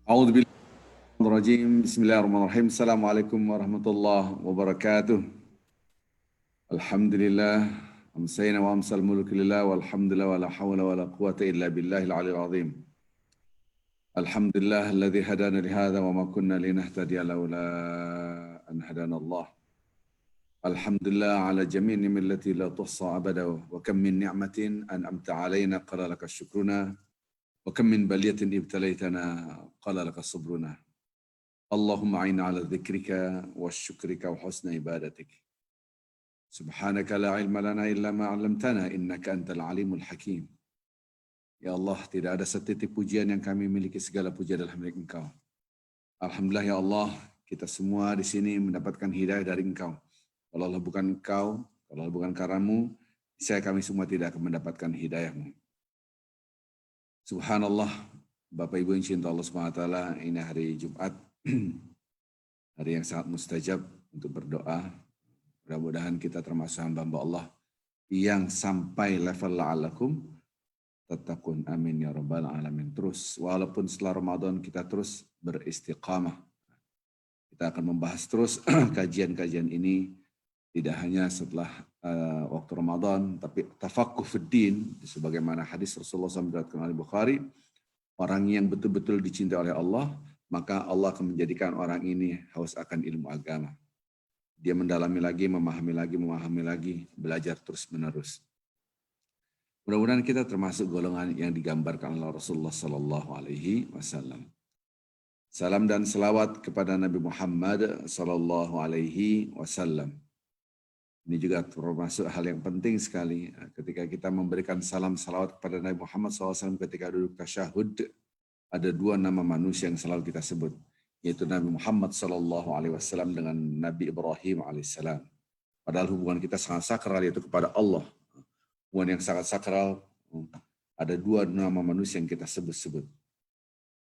A'udzubillahiminasyaitonirrajim. Bismillahirrahmanirrahim. Assalamualaikum warahmatullahi wabarakatuh. Alhamdulillah. Amsayna wa amsal mulku lillah walhamdulillah wa la hawla wa la quwata illa billahil aliyil azim. Alhamdulillah alladzi hadana li hadza wa ma kunna linahtadiya laula an hadana Allah. Alhamdulillah ala jami'i ni'mati la tuhsa abada wa kam min ni'matin an'amta alaina qala laka syukruna wa kam min baliyatin ibtalaitana qala laka sabruna. Allahumma a'inna ala dzikrika wa syukrika wa husna ibadatik. Subhanaka la ilma lana illa ma 'allamtana innaka antal alimul hakim. Ya Allah, tidak ada setitik pujian yang kami miliki, segala puji adalah milik Engkau. Alhamdulillah ya Allah, kita semua di sini mendapatkan hidayah dari Engkau. Kalau Allah bukan Engkau, kalau Allah bukan karenamu, saya kami semua tidak akan mendapatkan hidayah-Mu. Subhanallah, Bapak Ibu yang cinta Allah SWT, ini hari Jumat, hari yang sangat mustajab untuk berdoa. Mudah-mudahan kita termasuk hamba-hamba Allah yang sampai level la'alakum tattaqun, amin ya rabbal alamin. Terus, walaupun setelah Ramadan kita terus beristiqamah. Kita akan membahas terus kajian-kajian ini, tidak hanya setelah waktu Ramadan, tapi tafaqquh fiddin, sebagaimana hadis Rasulullah SAW diriwayatkan oleh Bukhari, orang yang betul-betul dicintai oleh Allah, maka Allah akan menjadikan orang ini haus akan ilmu agama. Dia mendalami lagi, memahami lagi, belajar terus-menerus. Mudah-mudahan kita termasuk golongan yang digambarkan oleh Rasulullah Sallallahu Alaihi Wasallam. Salam dan selawat kepada Nabi Muhammad Sallallahu Alaihi Wasallam. Ini juga termasuk hal yang penting sekali ketika kita memberikan salam salawat kepada Nabi Muhammad SAW ketika duduk tasyahud. Ada dua nama manusia yang selalu kita sebut, yaitu Nabi Muhammad SAW dengan Nabi Ibrahim AS. Padahal hubungan kita sangat sakral, yaitu kepada Allah. Hubungan yang sangat sakral, ada dua nama manusia yang kita sebut-sebut.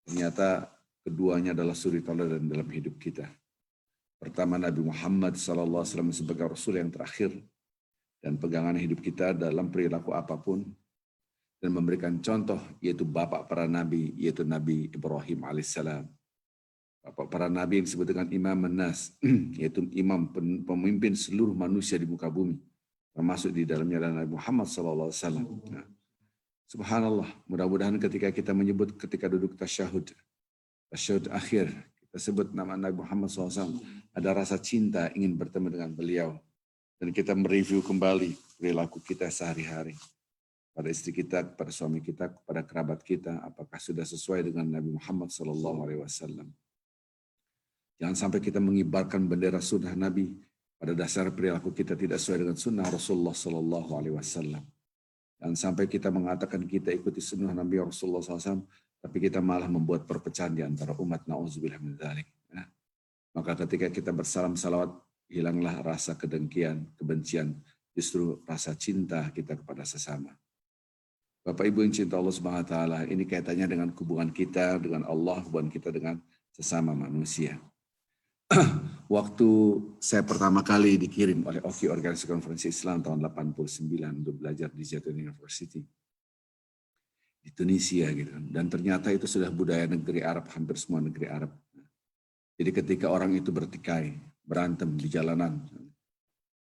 Ternyata keduanya adalah suri tauladan dalam hidup kita. Pertama, Nabi Muhammad SAW sebagai Rasul yang terakhir dan pegangan hidup kita dalam perilaku apapun, dan memberikan contoh, yaitu bapak para nabi, yaitu Nabi Ibrahim alaihissalam. Bapak para nabi yang disebut dengan Imam An-Nas, yaitu imam pemimpin seluruh manusia di muka bumi, termasuk di dalamnya adalah Nabi Muhammad SAW. Nah, subhanallah, mudah-mudahan ketika kita menyebut ketika duduk tasyahud akhir, kita sebut nama Nabi Muhammad SAW, ada rasa cinta ingin bertemu dengan beliau. Dan kita mereview kembali perilaku kita sehari-hari. Pada istri kita, kepada suami kita, kepada kerabat kita, apakah sudah sesuai dengan Nabi Muhammad SAW. Jangan sampai kita mengibarkan bendera sunnah Nabi, pada dasar perilaku kita tidak sesuai dengan sunnah Rasulullah SAW. Jangan sampai kita mengatakan kita ikuti sunnah Nabi Rasulullah SAW, tapi kita malah membuat perpecahan di antara umat, na'udzubillah min dzalik. Maka ketika kita bersalam salawat, hilanglah rasa kedengkian, kebencian, justru rasa cinta kita kepada sesama. Bapak Ibu yang cinta Allah Subhanahu wa taala, ini kaitannya dengan hubungan kita dengan Allah, hubungan kita dengan sesama manusia. Waktu saya pertama kali dikirim oleh OKI, Organisasi Konferensi Islam tahun 89 untuk belajar di Zaitun University di Tunisia gitu. Dan ternyata itu sudah budaya negeri Arab, hampir semua negeri Arab. Jadi ketika orang itu bertikai, berantem di jalanan,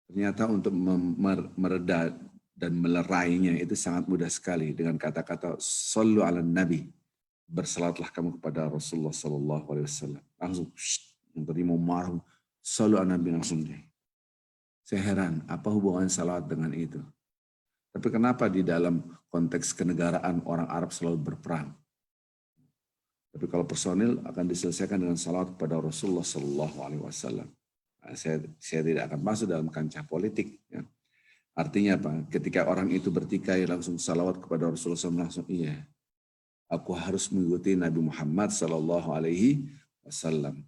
ternyata untuk mereda dan melerainya itu sangat mudah sekali dengan kata-kata sallu ala nabi, bersalatlah kamu kepada Rasulullah sallallahu alaihi wasallam. Langsung yang tadi mau marah, sallu ala nabi, langsung deh. Saya heran, apa hubungan salawat dengan itu? Tapi kenapa di dalam konteks kenegaraan orang Arab selalu berperang? Tapi kalau personil akan diselesaikan dengan salawat kepada Rasulullah sallallahu alaihi wasallam. Saya tidak akan masuk dalam kancah politik. Ya. Artinya apa? Ketika orang itu bertikai langsung salawat kepada Rasulullah SAW, langsung iya. Aku harus mengikuti Nabi Muhammad sallallahu alaihi wasallam.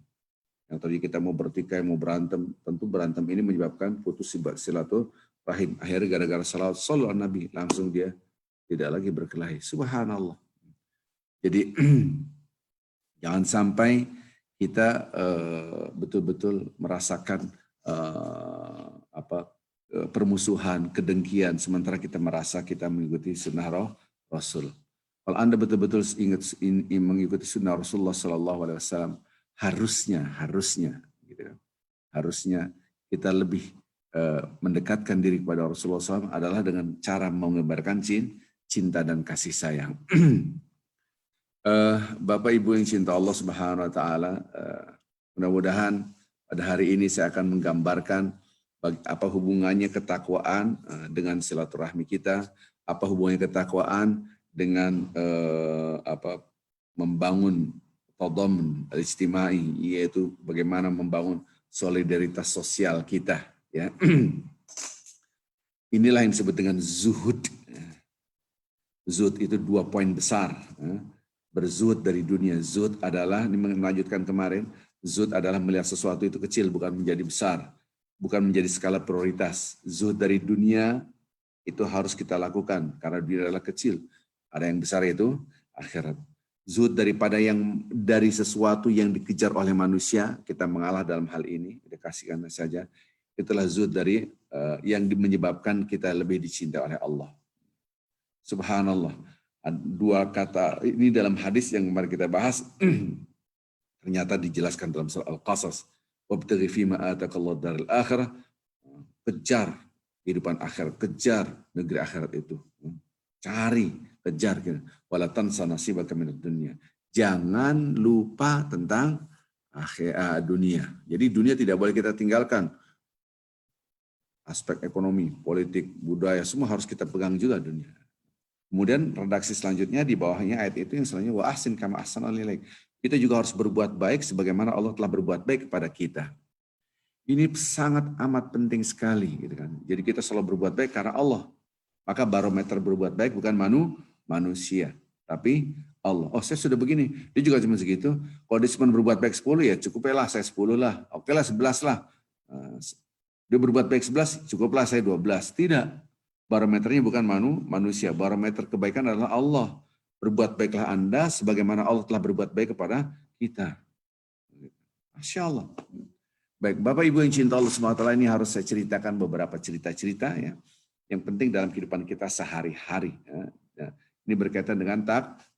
Yang tadi kita mau bertikai, mau berantem, tentu berantem ini menyebabkan putus silaturahim. Akhirnya gara-gara salawat sallallahu alaihi Nabi, langsung dia tidak lagi berkelahi. Subhanallah. Jadi jangan sampai kita betul-betul merasakan permusuhan, kedengkian, sementara kita merasa kita mengikuti sunnah Rasul. Kalau Anda betul-betul mengikuti sunnah Rasulullah SAW, harusnya, gitu kan, harusnya kita lebih mendekatkan diri kepada Rasulullah SAW adalah dengan cara mengebarkan cinta dan kasih sayang. Bapak Ibu yang cinta Allah Subhanahu Wa Taala, mudah-mudahan pada hari ini saya akan menggambarkan apa hubungannya ketakwaan dengan silaturahmi kita, apa hubungannya ketakwaan dengan membangun tadammun al-ijtimai, yaitu bagaimana membangun solidaritas sosial kita. Ya, inilah yang disebut dengan zuhud. Zuhud itu 2 poin besar. Berzuhud dari dunia. Zuhud adalah, ini melanjutkan kemarin, zuhud adalah melihat sesuatu itu kecil, bukan menjadi besar, bukan menjadi skala prioritas. Zuhud dari dunia itu harus kita lakukan karena dunia adalah kecil. Ada yang besar, yaitu akhirat. Zuhud dari sesuatu yang dikejar oleh manusia, kita mengalah dalam hal ini, kita kasihkan saja. Itulah zuhud dari yang menyebabkan kita lebih dicintai oleh Allah. Subhanallah. 2 kata ini dalam hadis yang kemarin kita bahas ternyata dijelaskan dalam surah Al-Qasas. Wabtaghi fima ataqallahu daril akhirah. Kejar kehidupan akhirat, kejar negeri akhirat itu. Cari, kejar. Wala tansa nasibaka minad dunya. Jangan lupa tentang dunia. Jadi dunia tidak boleh kita tinggalkan. Aspek ekonomi, politik, budaya, semua harus kita pegang juga dunia. Kemudian redaksi selanjutnya di bawahnya ayat itu yang selanjutnya wa ahsin kama ahsanallahu ilaik. Kita juga harus berbuat baik sebagaimana Allah telah berbuat baik kepada kita. Ini sangat amat penting sekali, gitu kan. Jadi kita selalu berbuat baik karena Allah. Maka barometer berbuat baik bukan manusia, tapi Allah. Oh, saya sudah begini, dia juga cuma segitu. Kalau dia cuma berbuat baik 10, ya cukuplah saya 10 lah. Oke lah 11 lah. Dia berbuat baik 11, cukuplah saya 12. Tidak. Barometernya bukan manusia. Barometer kebaikan adalah Allah. Berbuat baiklah Anda sebagaimana Allah telah berbuat baik kepada kita. Masya Allah. Baik, Bapak Ibu yang cinta Allah SWT, ini harus saya ceritakan beberapa cerita-cerita ya, yang penting dalam kehidupan kita sehari-hari. Ya. Ini berkaitan dengan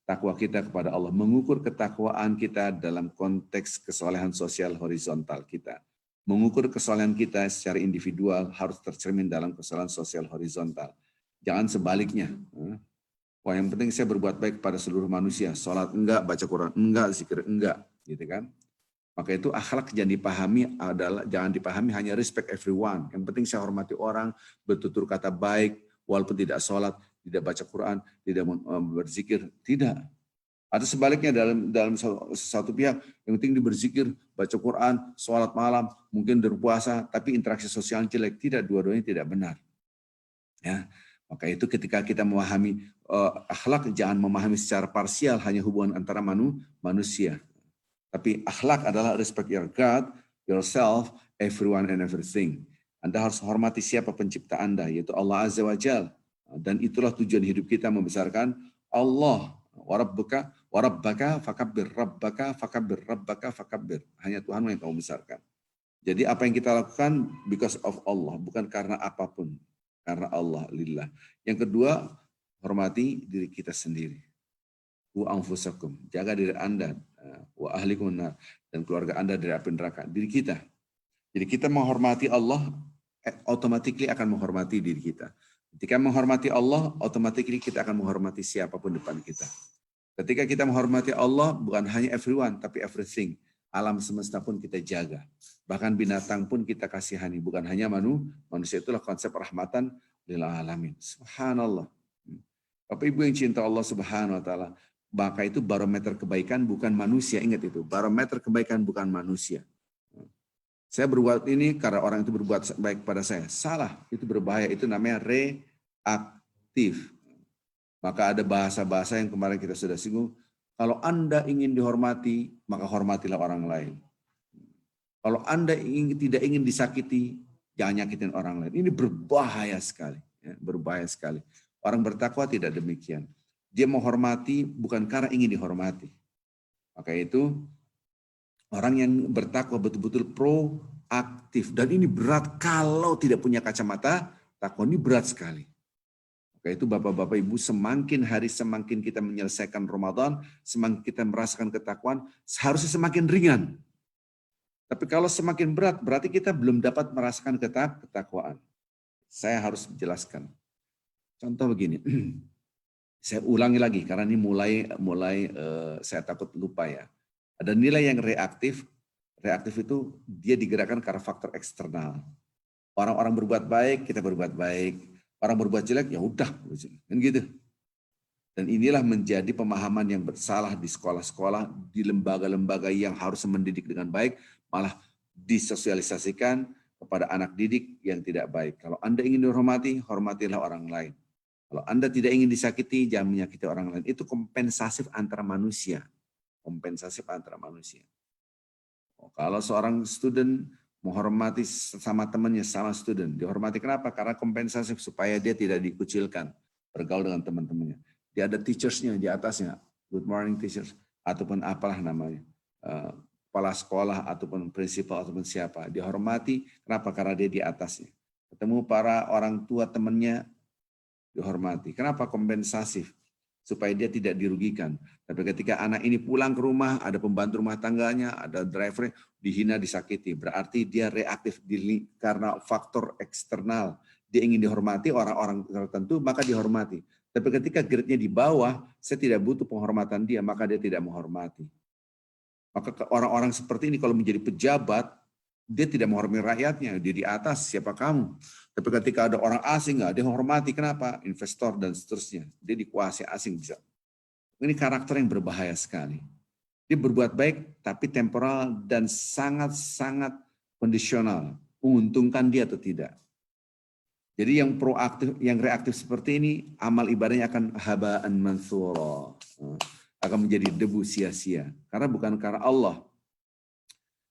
takwa kita kepada Allah. Mengukur ketakwaan kita dalam konteks kesolehan sosial horizontal kita. Mengukur kesalahan kita secara individual harus tercermin dalam kesalahan sosial horizontal. Jangan sebaliknya. Wah, yang penting saya berbuat baik pada seluruh manusia. Sholat enggak, baca Quran enggak, zikir enggak, gitu kan? Maka itu akhlak jangan dipahami hanya respect everyone. Yang penting saya hormati orang, bertutur kata baik, walaupun tidak sholat, tidak baca Quran, tidak berzikir, tidak. Ada sebaliknya dalam satu pihak, yang penting dia berzikir, baca Quran, sholat malam, mungkin berpuasa, tapi interaksi sosial jelek. Tidak, dua-duanya tidak benar. Ya, maka itu ketika kita memahami akhlak, jangan memahami secara parsial hanya hubungan antara manusia. Tapi akhlak adalah respect your God, yourself, everyone and everything. Anda harus hormati siapa pencipta Anda, yaitu Allah Azza wa Jalla. Dan itulah tujuan hidup kita, membesarkan Allah. Warabbaka fakabbir, rabbaka fakabbir, rabbaka fakabbir. Hanya Tuhanmu yang kamu besarkan. Jadi apa yang kita lakukan because of Allah, bukan karena apapun. Karena Allah, lillah. Yang kedua, hormati diri kita sendiri. Wa anfusakum, jaga diri Anda, wa ahlikum nar, dan keluarga Anda dari api neraka. Diri kita. Jadi kita menghormati Allah, automatically akan menghormati diri kita. Ketika menghormati Allah, automatically kita akan menghormati siapapun depan kita. Ketika kita menghormati Allah, bukan hanya everyone, tapi everything. Alam semesta pun kita jaga. Bahkan binatang pun kita kasihani. Bukan hanya manusia, itulah konsep rahmatan lil alamin. Subhanallah. Bapak Ibu yang cinta Allah Subhanahu wa Ta'ala, maka itu barometer kebaikan bukan manusia. Ingat itu, barometer kebaikan bukan manusia. Saya berbuat ini karena orang itu berbuat baik pada saya. Salah, itu berbahaya. Itu namanya reaktif. Maka ada bahasa-bahasa yang kemarin kita sudah singgung. Kalau Anda ingin dihormati, maka hormatilah orang lain. Kalau Anda tidak ingin disakiti, jangan nyakitin orang lain. Ini berbahaya sekali. Ya, berbahaya sekali. Orang bertakwa tidak demikian. Dia menghormati bukan karena ingin dihormati. Maka itu orang yang bertakwa betul-betul proaktif. Dan ini berat kalau tidak punya kacamata takwa, ini berat sekali. Maka itu Bapak-Bapak Ibu, semakin hari semakin kita menyelesaikan Ramadan, semakin kita merasakan ketakwaan, seharusnya semakin ringan. Tapi kalau semakin berat, berarti kita belum dapat merasakan ketakwaan. Saya harus menjelaskan. Contoh begini, saya ulangi lagi karena ini mulai saya takut lupa ya. Ada nilai yang reaktif. Reaktif itu dia digerakkan karena faktor eksternal. Orang-orang berbuat baik, kita berbuat baik. Orang berbuat jelek, ya udah, kan gitu. Dan inilah menjadi pemahaman yang bersalah di sekolah-sekolah, di lembaga-lembaga yang harus mendidik dengan baik, malah disosialisasikan kepada anak didik yang tidak baik. Kalau Anda ingin dihormati, hormatilah orang lain. Kalau Anda tidak ingin disakiti, jangan menyakiti orang lain. Itu kompensasif antara manusia. Kompensasif antara manusia. Kalau seorang student menghormati sama temannya, sama student, dihormati kenapa? Karena kompensasif supaya dia tidak dikucilkan, bergaul dengan teman-temannya. Dia ada teachers-nya di atasnya, good morning teachers, ataupun apalah namanya, kepala sekolah, ataupun prinsipal, ataupun siapa. Dihormati, kenapa? Karena dia di atasnya. Ketemu para orang tua temannya, dihormati. Kenapa? Kompensasif, supaya dia tidak dirugikan. Tapi ketika anak ini pulang ke rumah, ada pembantu rumah tangganya, ada driver, dihina, disakiti. Berarti dia reaktif karena faktor eksternal. Dia ingin dihormati orang-orang tertentu, maka dihormati. Tapi ketika grade-nya di bawah, saya tidak butuh penghormatan dia, maka dia tidak menghormati. Maka orang-orang seperti ini kalau menjadi pejabat, dia tidak menghormati rakyatnya, dia di atas, siapa kamu? Tapi ketika ada orang asing, dia menghormati, kenapa? Investor dan seterusnya. Dia dikuasai asing bisa. Ini karakter yang berbahaya sekali. Dia berbuat baik, tapi temporal dan sangat-sangat kondisional. Menguntungkan dia atau tidak. Jadi yang proaktif, yang reaktif seperti ini, amal ibadahnya akan haba'an mansura. Akan menjadi debu sia-sia. Karena bukan karena Allah.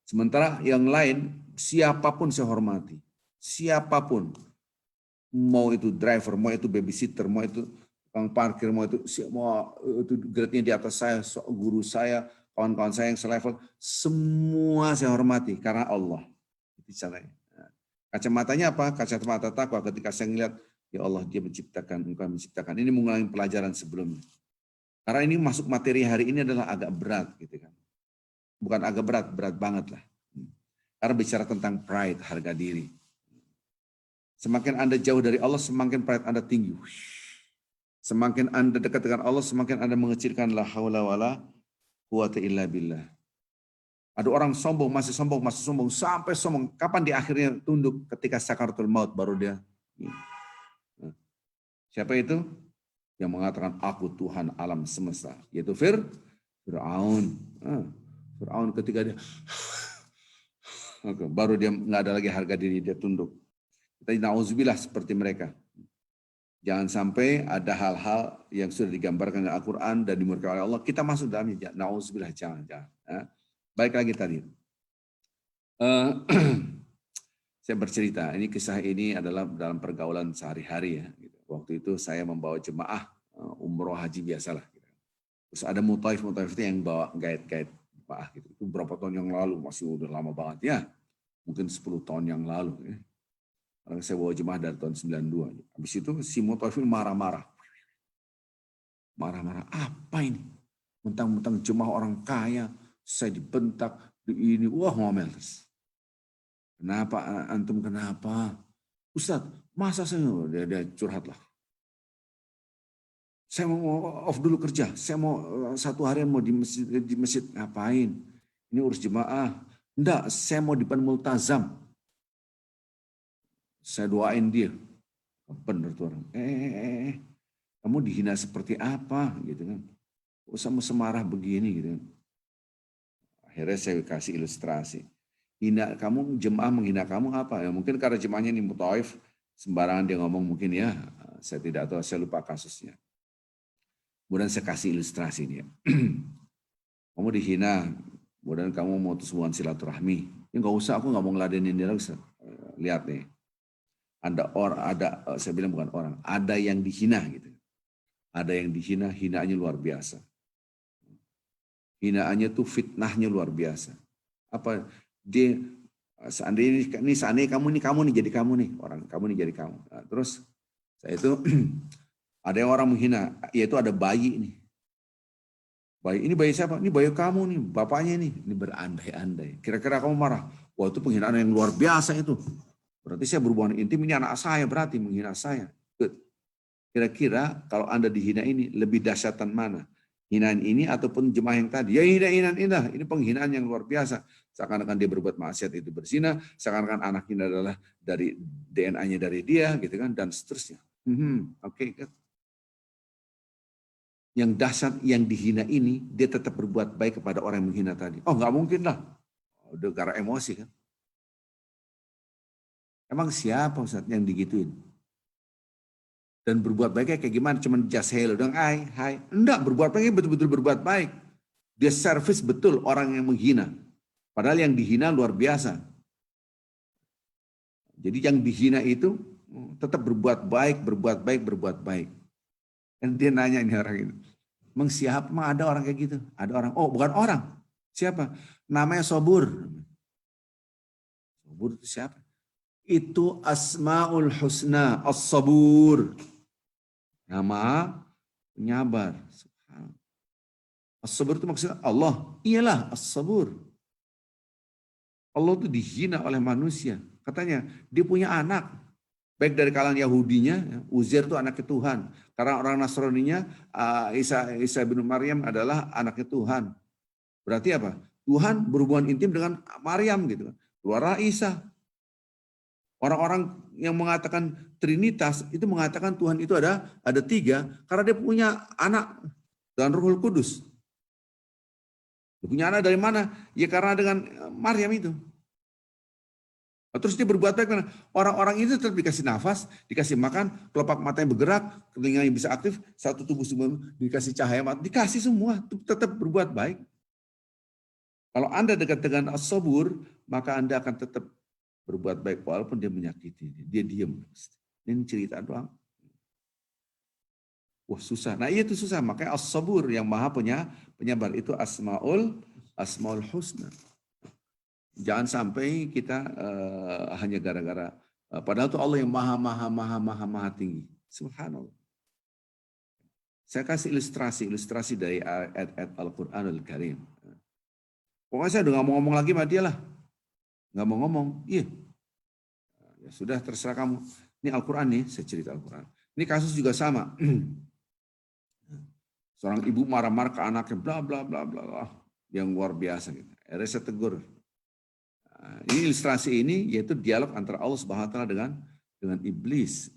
Sementara yang lain, siapapun saya hormati. Siapapun. Mau itu driver, mau itu babysitter, mau itu tukang parkir, mau itu grade-nya di atas saya, guru saya, kawan-kawan saya yang selevel, semua saya hormati karena Allah. Itu caranya. Kacamatanya apa? Kacamata takwa. Ketika saya melihat, ya Allah, dia menciptakan, engkau menciptakan. Ini mengulangi pelajaran sebelumnya. Karena ini masuk materi hari ini adalah agak berat, gitu kan. Bukan agak berat, berat banget lah. Karena bicara tentang pride, harga diri. Semakin Anda jauh dari Allah, semakin pride Anda tinggi. Semakin Anda dekat dengan Allah, semakin Anda mengecilkan la haula wala quwata illa billah. Ada orang sombong, masih sombong, sampai sombong. Kapan di akhirnya tunduk? Ketika sakaratul maut baru dia. Siapa itu? Yang mengatakan aku Tuhan alam semesta. Yaitu Fir'aun. Fir'aun ketika dia baru dia nggak ada lagi harga diri, dia tunduk. Kita na'udzubillah seperti mereka. Jangan sampai ada hal-hal yang sudah digambarkan dalam Al-Quran dan dimurkai oleh Allah, kita masuk dalamnya. Na'udzubillah, jangan. Baik lagi tadi. Saya bercerita, ini kisah ini adalah dalam pergaulan sehari-hari ya. Waktu itu saya membawa jemaah umroh haji biasalah. Terus ada mutaif itu yang bawa guide jemaah gitu. Itu berapa tahun yang lalu, masih udah lama banget ya. Mungkin 10 tahun yang lalu ya. Karena saya bawa jemaah dari tahun 92. Habis itu si mutaif marah-marah. Marah-marah, apa ini? Mentang-mentang jemaah orang kaya, saya dibentak, ini, wah ngomel. Kenapa antum kenapa? Ustadz, masa saya, dia curhat lah. Saya mau off dulu kerja, saya mau 1 harian mau di masjid, ngapain? Ini urus jemaah. Enggak, saya mau di depan multazam. Saya doain dia. Bener tuh orang. Kamu dihina seperti apa gitu kan? Usah semarah begini gitu kan. Akhirnya saya kasih ilustrasi. Hina kamu, jemaah menghina kamu apa? Ya mungkin karena jemaahnya ini mutaif, sembarangan dia ngomong mungkin ya. Saya tidak tahu, saya lupa kasusnya. Kemudian saya kasih ilustrasi dia. Kamu dihina, kemudian kamu mau hubungan silaturahmi. Ya nggak usah, aku nggak mau ngeladenin dia lagi. Lihat nih. Saya bilang bukan orang, ada yang dihina gitu. Ada yang dihina, hinaannya luar biasa. Hinaannya tuh fitnahnya luar biasa. Apa dia seandainya kamu nih jadi kamu nih orang, kamu nih jadi kamu. Nah, terus saya itu Ada yang orang menghina, yaitu ada bayi ini. Bayi ini bayi siapa? Ini bayi kamu nih, bapaknya ini berandai-andai. Kira-kira kamu marah? Wah itu penghinaan yang luar biasa itu. Berarti saya berhubungan intim, ini anak saya berarti menghina saya. Kira-kira kalau Anda dihina ini lebih dahsyatan mana? Hinaan ini ataupun jemaah yang tadi? Ya hinaan ini penghinaan yang luar biasa. Seakan-akan dia berbuat maksiat itu berzina, seakan-akan anak ini adalah dari DNA-nya dari dia, gitu kan, dan seterusnya. Oke. Yang dahsyat yang dihina ini, dia tetap berbuat baik kepada orang yang menghina tadi. Oh nggak mungkin lah. Udah gara emosi kan. Emang siapa Ustaz yang digituin? Dan berbuat baiknya kayak gimana? Cuman just hello dong, hai. Enggak, berbuat baiknya betul-betul berbuat baik. Dia service betul orang yang menghina. Padahal yang dihina luar biasa. Jadi yang dihina itu tetap berbuat baik. Dan dia nanya ini orang itu. Emang siapa? Emang ada orang kayak gitu? Ada orang. Oh bukan orang. Siapa? Namanya Sobur. Sobur itu siapa? Itu Asmaul Husna. As-Sabur. Nama penyabar. As-Sabur itu maksudnya Allah. Iyalah As-Sabur. Allah itu dihina oleh manusia. Katanya dia punya anak. Baik dari kalangan Yahudinya, Uzair itu anaknya Tuhan. Karena orang Nasraninya, Isa bin Maryam adalah anaknya Tuhan. Berarti apa? Tuhan berhubungan intim dengan Maryam gitu. Keluarlah Isa. Orang-orang yang mengatakan Trinitas itu mengatakan Tuhan itu ada tiga karena dia punya anak dan Ruhul Kudus. Dia punya anak dari mana? Ya karena dengan Maryam itu. Terus dia berbuat baik karena orang-orang itu tetap dikasih nafas, dikasih makan, kelopak matanya bergerak, telinganya bisa aktif, satu tubuh semua dikasih cahaya mata, dikasih semua, tetap berbuat baik. Kalau Anda dekat dengan as-sabur, maka Anda akan tetap berbuat baik walaupun dia menyakiti, dia diam. Ini cerita doang. Wah susah. Nah itu susah, makanya as-sabur yang maha penyabar itu asmaul husna. Jangan sampai kita hanya gara-gara padahal itu Allah yang maha tinggi. Subhanallah. Saya kasih ilustrasi dari ayat Al-Qur'anul Karim. Pokoknya saya udah nggak mau ngomong lagi sama dia lah. Nggak mau ngomong. Iya. Ya sudah terserah kamu. Ini Al-Quran nih, saya cerita Al-Quran. Ini kasus juga sama. Seorang ibu marah-marah ke anaknya, bla bla bla bla, yang luar biasa gitu. Akhirnya saya tegur. Ini ilustrasi ini yaitu dialog antara Allah Subhanahu wa taala dengan iblis.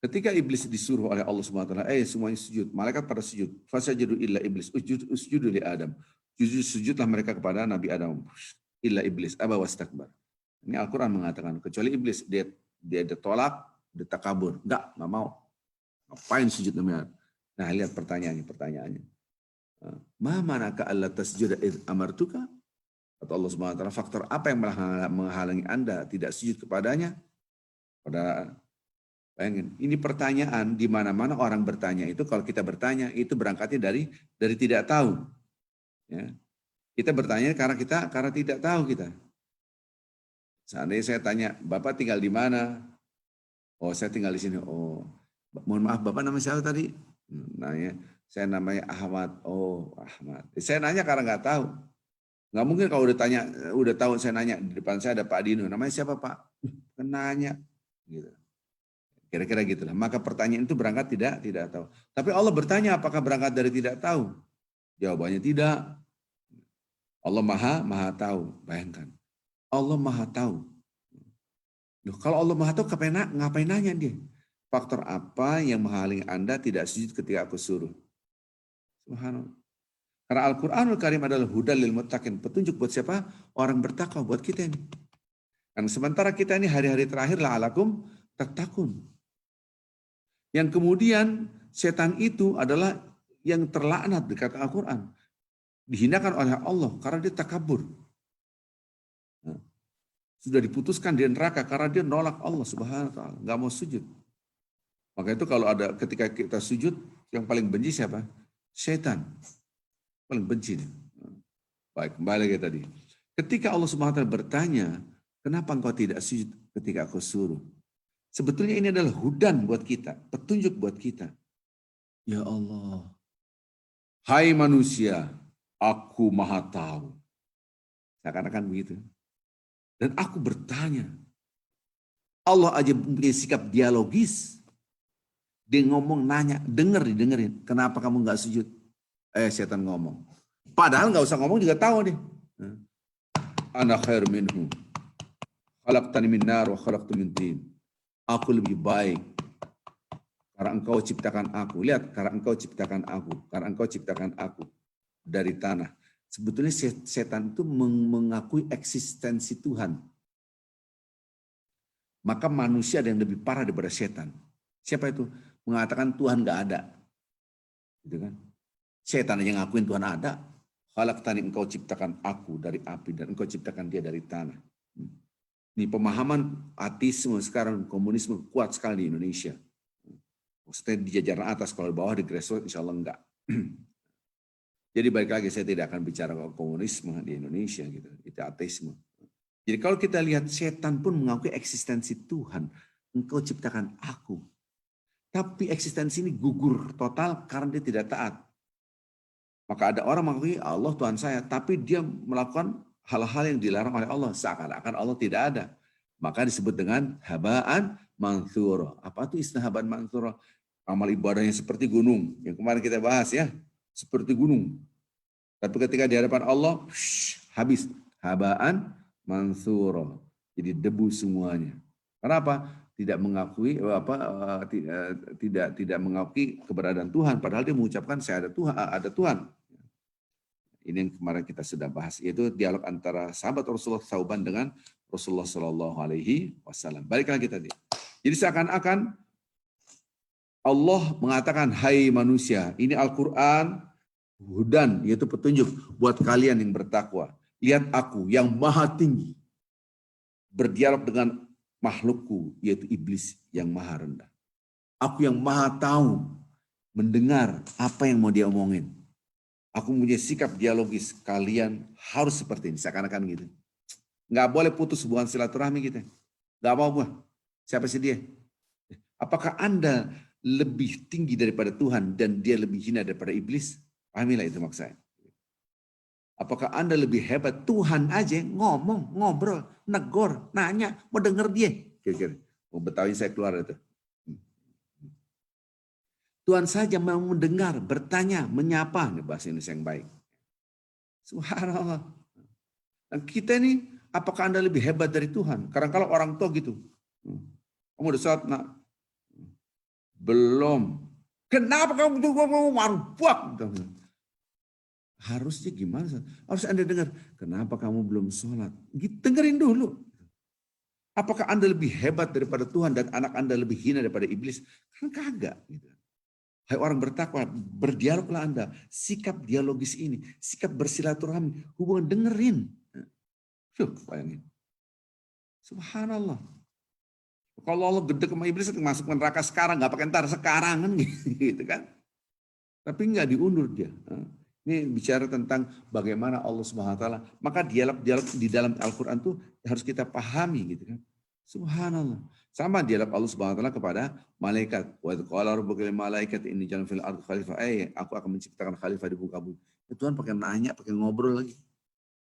Ketika iblis disuruh oleh Allah Subhanahu wa taala, semuanya sujud, malaikat pada sujud. Fasajadu illa iblis, usjudu li Adam. Sujudlah mereka kepada Nabi Adam. Illa iblis, aba wastakbar. Ini Al-Quran mengatakan, kecuali iblis, dia ditolak, dia takabur. Enggak mau. Ngapain sujud namanya? Nah, lihat pertanyaannya. Ma manaka alla tasjuda id amartuka? Kata Allah Subhanahu wa taala, faktor apa yang menghalangi Anda tidak sujud kepadanya? Bayangin, ini pertanyaan di mana-mana orang bertanya itu, kalau kita bertanya itu berangkatnya dari tidak tahu. Ya. Kita bertanya karena tidak tahu kita. Seandainya saya tanya, Bapak tinggal di mana? Oh, saya tinggal di sini. Oh, mohon maaf, Bapak nama siapa tadi? Nanya, saya namanya Ahmad. Oh, Ahmad. Saya nanya karena nggak tahu. Nggak mungkin kalau udah tahu saya nanya, di depan saya ada Pak Dino. Namanya siapa Pak? Kan nanya. Gitu. Kira-kira gitulah. Maka pertanyaan itu berangkat tidak tahu. Tapi Allah bertanya apakah berangkat dari tidak tahu? Jawabannya tidak. Allah maha tahu. Bayangkan. Allah maha tahu. Loh, kalau Allah maha tahu, ngapain nanya dia? Faktor apa yang menghalangi Anda tidak sujud ketika aku suruh? Subhanallah. Karena Al-Quranul Karim adalah hudal lil muttaqin. Petunjuk buat siapa? Orang bertakwa, buat kita ini. Dan sementara kita ini hari-hari terakhir la'alakum tattaqun. Yang kemudian setan itu adalah yang terlaknat dekat Al-Quran. Dihinakan oleh Allah karena dia takabur. Nah, sudah diputuskan di neraka karena dia nolak Allah Subhanahu wa taala, enggak mau sujud. Maka itu kalau ada ketika kita sujud, yang paling benci siapa? Setan. Paling benci. Baik, kembali ke tadi. Ketika Allah Subhanahu wa taala bertanya, kenapa engkau tidak sujud ketika aku suruh? Sebetulnya ini adalah hudan buat kita, petunjuk buat kita. Ya Allah, hai manusia, aku maha tahu. Seakan-akan begitu. Dan aku bertanya, Allah aja punya sikap dialogis. Dia ngomong, nanya, dengerin. Kenapa kamu nggak sujud? Setan ngomong. Padahal nggak usah ngomong juga tahu deh. Ana khair minhu. Khalaqtani min nar wa khalaqtu min tin. Aku lebih baik karena engkau ciptakan aku. Lihat, karena engkau ciptakan aku. Karena engkau ciptakan aku dari tanah. Sebetulnya setan itu mengakui eksistensi Tuhan. Maka manusia ada yang lebih parah daripada setan. Siapa itu? Mengatakan Tuhan nggak ada. Gitu kan? Setan aja ngakuin Tuhan ada. Khalaqtani, engkau ciptakan aku dari api dan engkau ciptakan dia dari tanah. Ini pemahaman ateisme sekarang, komunisme kuat sekali di Indonesia. Maksudnya di jajaran atas, kalau di bawah di grassroots insya Allah enggak. Jadi balik lagi, saya tidak akan bicara komunisme di Indonesia gitu. Itu ateisme. Jadi kalau kita lihat, setan pun mengakui eksistensi Tuhan. Engkau ciptakan aku. Tapi eksistensi ini gugur total karena dia tidak taat. Maka ada orang mengakui Allah Tuhan saya, tapi dia melakukan hal-hal yang dilarang oleh Allah. Seakan-akan Allah tidak ada. Maka disebut dengan habaan manthura. Apa itu istilah habaan manthura? Amal ibadahnya seperti gunung. Yang kemarin kita bahas ya. Seperti gunung. Tapi ketika di hadapan Allah, habis. Habaan manthura. Jadi debu semuanya. Kenapa? Tidak mengakui tidak mengakui keberadaan Tuhan, padahal dia mengucapkan saya ada Tuhan. Ini yang kemarin kita sudah bahas, yaitu dialog antara sahabat Rasulullah Thauban dengan Rasulullah Shallallahu Alaihi Wasallam. Balik lagi tadi. Jadi seakan-akan Allah mengatakan, hai manusia, ini Al-Quran hudan, yaitu petunjuk buat kalian yang bertakwa. Lihat aku yang maha tinggi berdialog dengan makhlukku, yaitu iblis yang maha rendah. Aku yang maha tahu, mendengar apa yang mau dia omongin. Aku punya sikap dialogis, kalian harus seperti ini, seakan-akan gitu. Nggak boleh putus hubungan silaturahmi kita. Nggak mau. Siapa sih dia? Apakah Anda lebih tinggi daripada Tuhan dan dia lebih hina daripada iblis? Pahamilah itu maksud saya. Apakah Anda lebih hebat? Tuhan aja ngomong, ngobrol, negor, nanya, mau denger dia. Kira-kira. Mau Betawi saya keluar itu. Tuhan saja mau mendengar, bertanya, menyapa. Ini bahasa Indonesia yang baik. Subhanallah. Dan kita ini, apakah Anda lebih hebat dari Tuhan? Karena kalau orang tua gitu. Kamu udah sholat, nak? Belum. Kenapa kamu tuh ngomong marbuak? Harusnya gimana? Harus Anda dengar, kenapa kamu belum sholat? Dengerin dulu. Apakah Anda lebih hebat daripada Tuhan dan anak Anda lebih hina daripada iblis? Kan kagak. Gitu. Hai orang bertakwa, berdialoglah Anda. Sikap dialogis ini, sikap bersilaturahmi, hubungan dengerin. Bayangin. Subhanallah. Kalau Allah gede sama iblis, masuk neraka sekarang, nggak pakai ntar sekarang kan gitu kan. Tapi nggak diundur dia. Ini bicara tentang bagaimana Allah Subhanahu wa taala. Maka dialog-dialog di dalam Al-Qur'an itu harus kita pahami gitu kan. Subhanallah. Sama dialog Allah Subhanahu wa taala kepada malaikat. Wa qala rabbuka lil malaikati inni ja'ilun fil ardi khalifah. Aku akan menciptakan khalifah di muka bumi. Tuhan pakai nanya, pakai ngobrol lagi.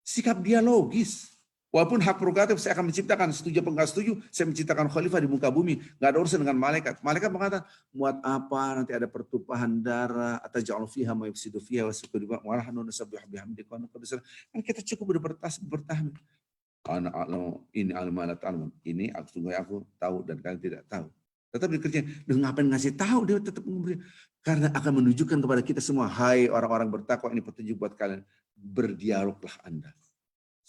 Sikap dialogis. Walaupun hak prerogatif saya akan menciptakan, setuju apa enggak setuju, saya menciptakan khalifah di muka bumi. Enggak ada urusan dengan malaikat. Malaikat mengatakan, muat apa nanti ada pertumpahan darah, atau ja'al fiha ma yufsidu fiha wa yasfiku dima wa nahnu nusabbihu bihamdika wa nuqaddis. Kan kita cukup bertahan. Ana a'lamu ini alma la ta'lamun. Ini aku tahu dan kalian tidak tahu. Tetap dikerjain. Dia ngapain ngasih tahu, dia tetap memberi. Karena akan menunjukkan kepada kita semua, hai orang-orang bertakwa, ini petunjuk buat kalian. Berdialoglah Anda.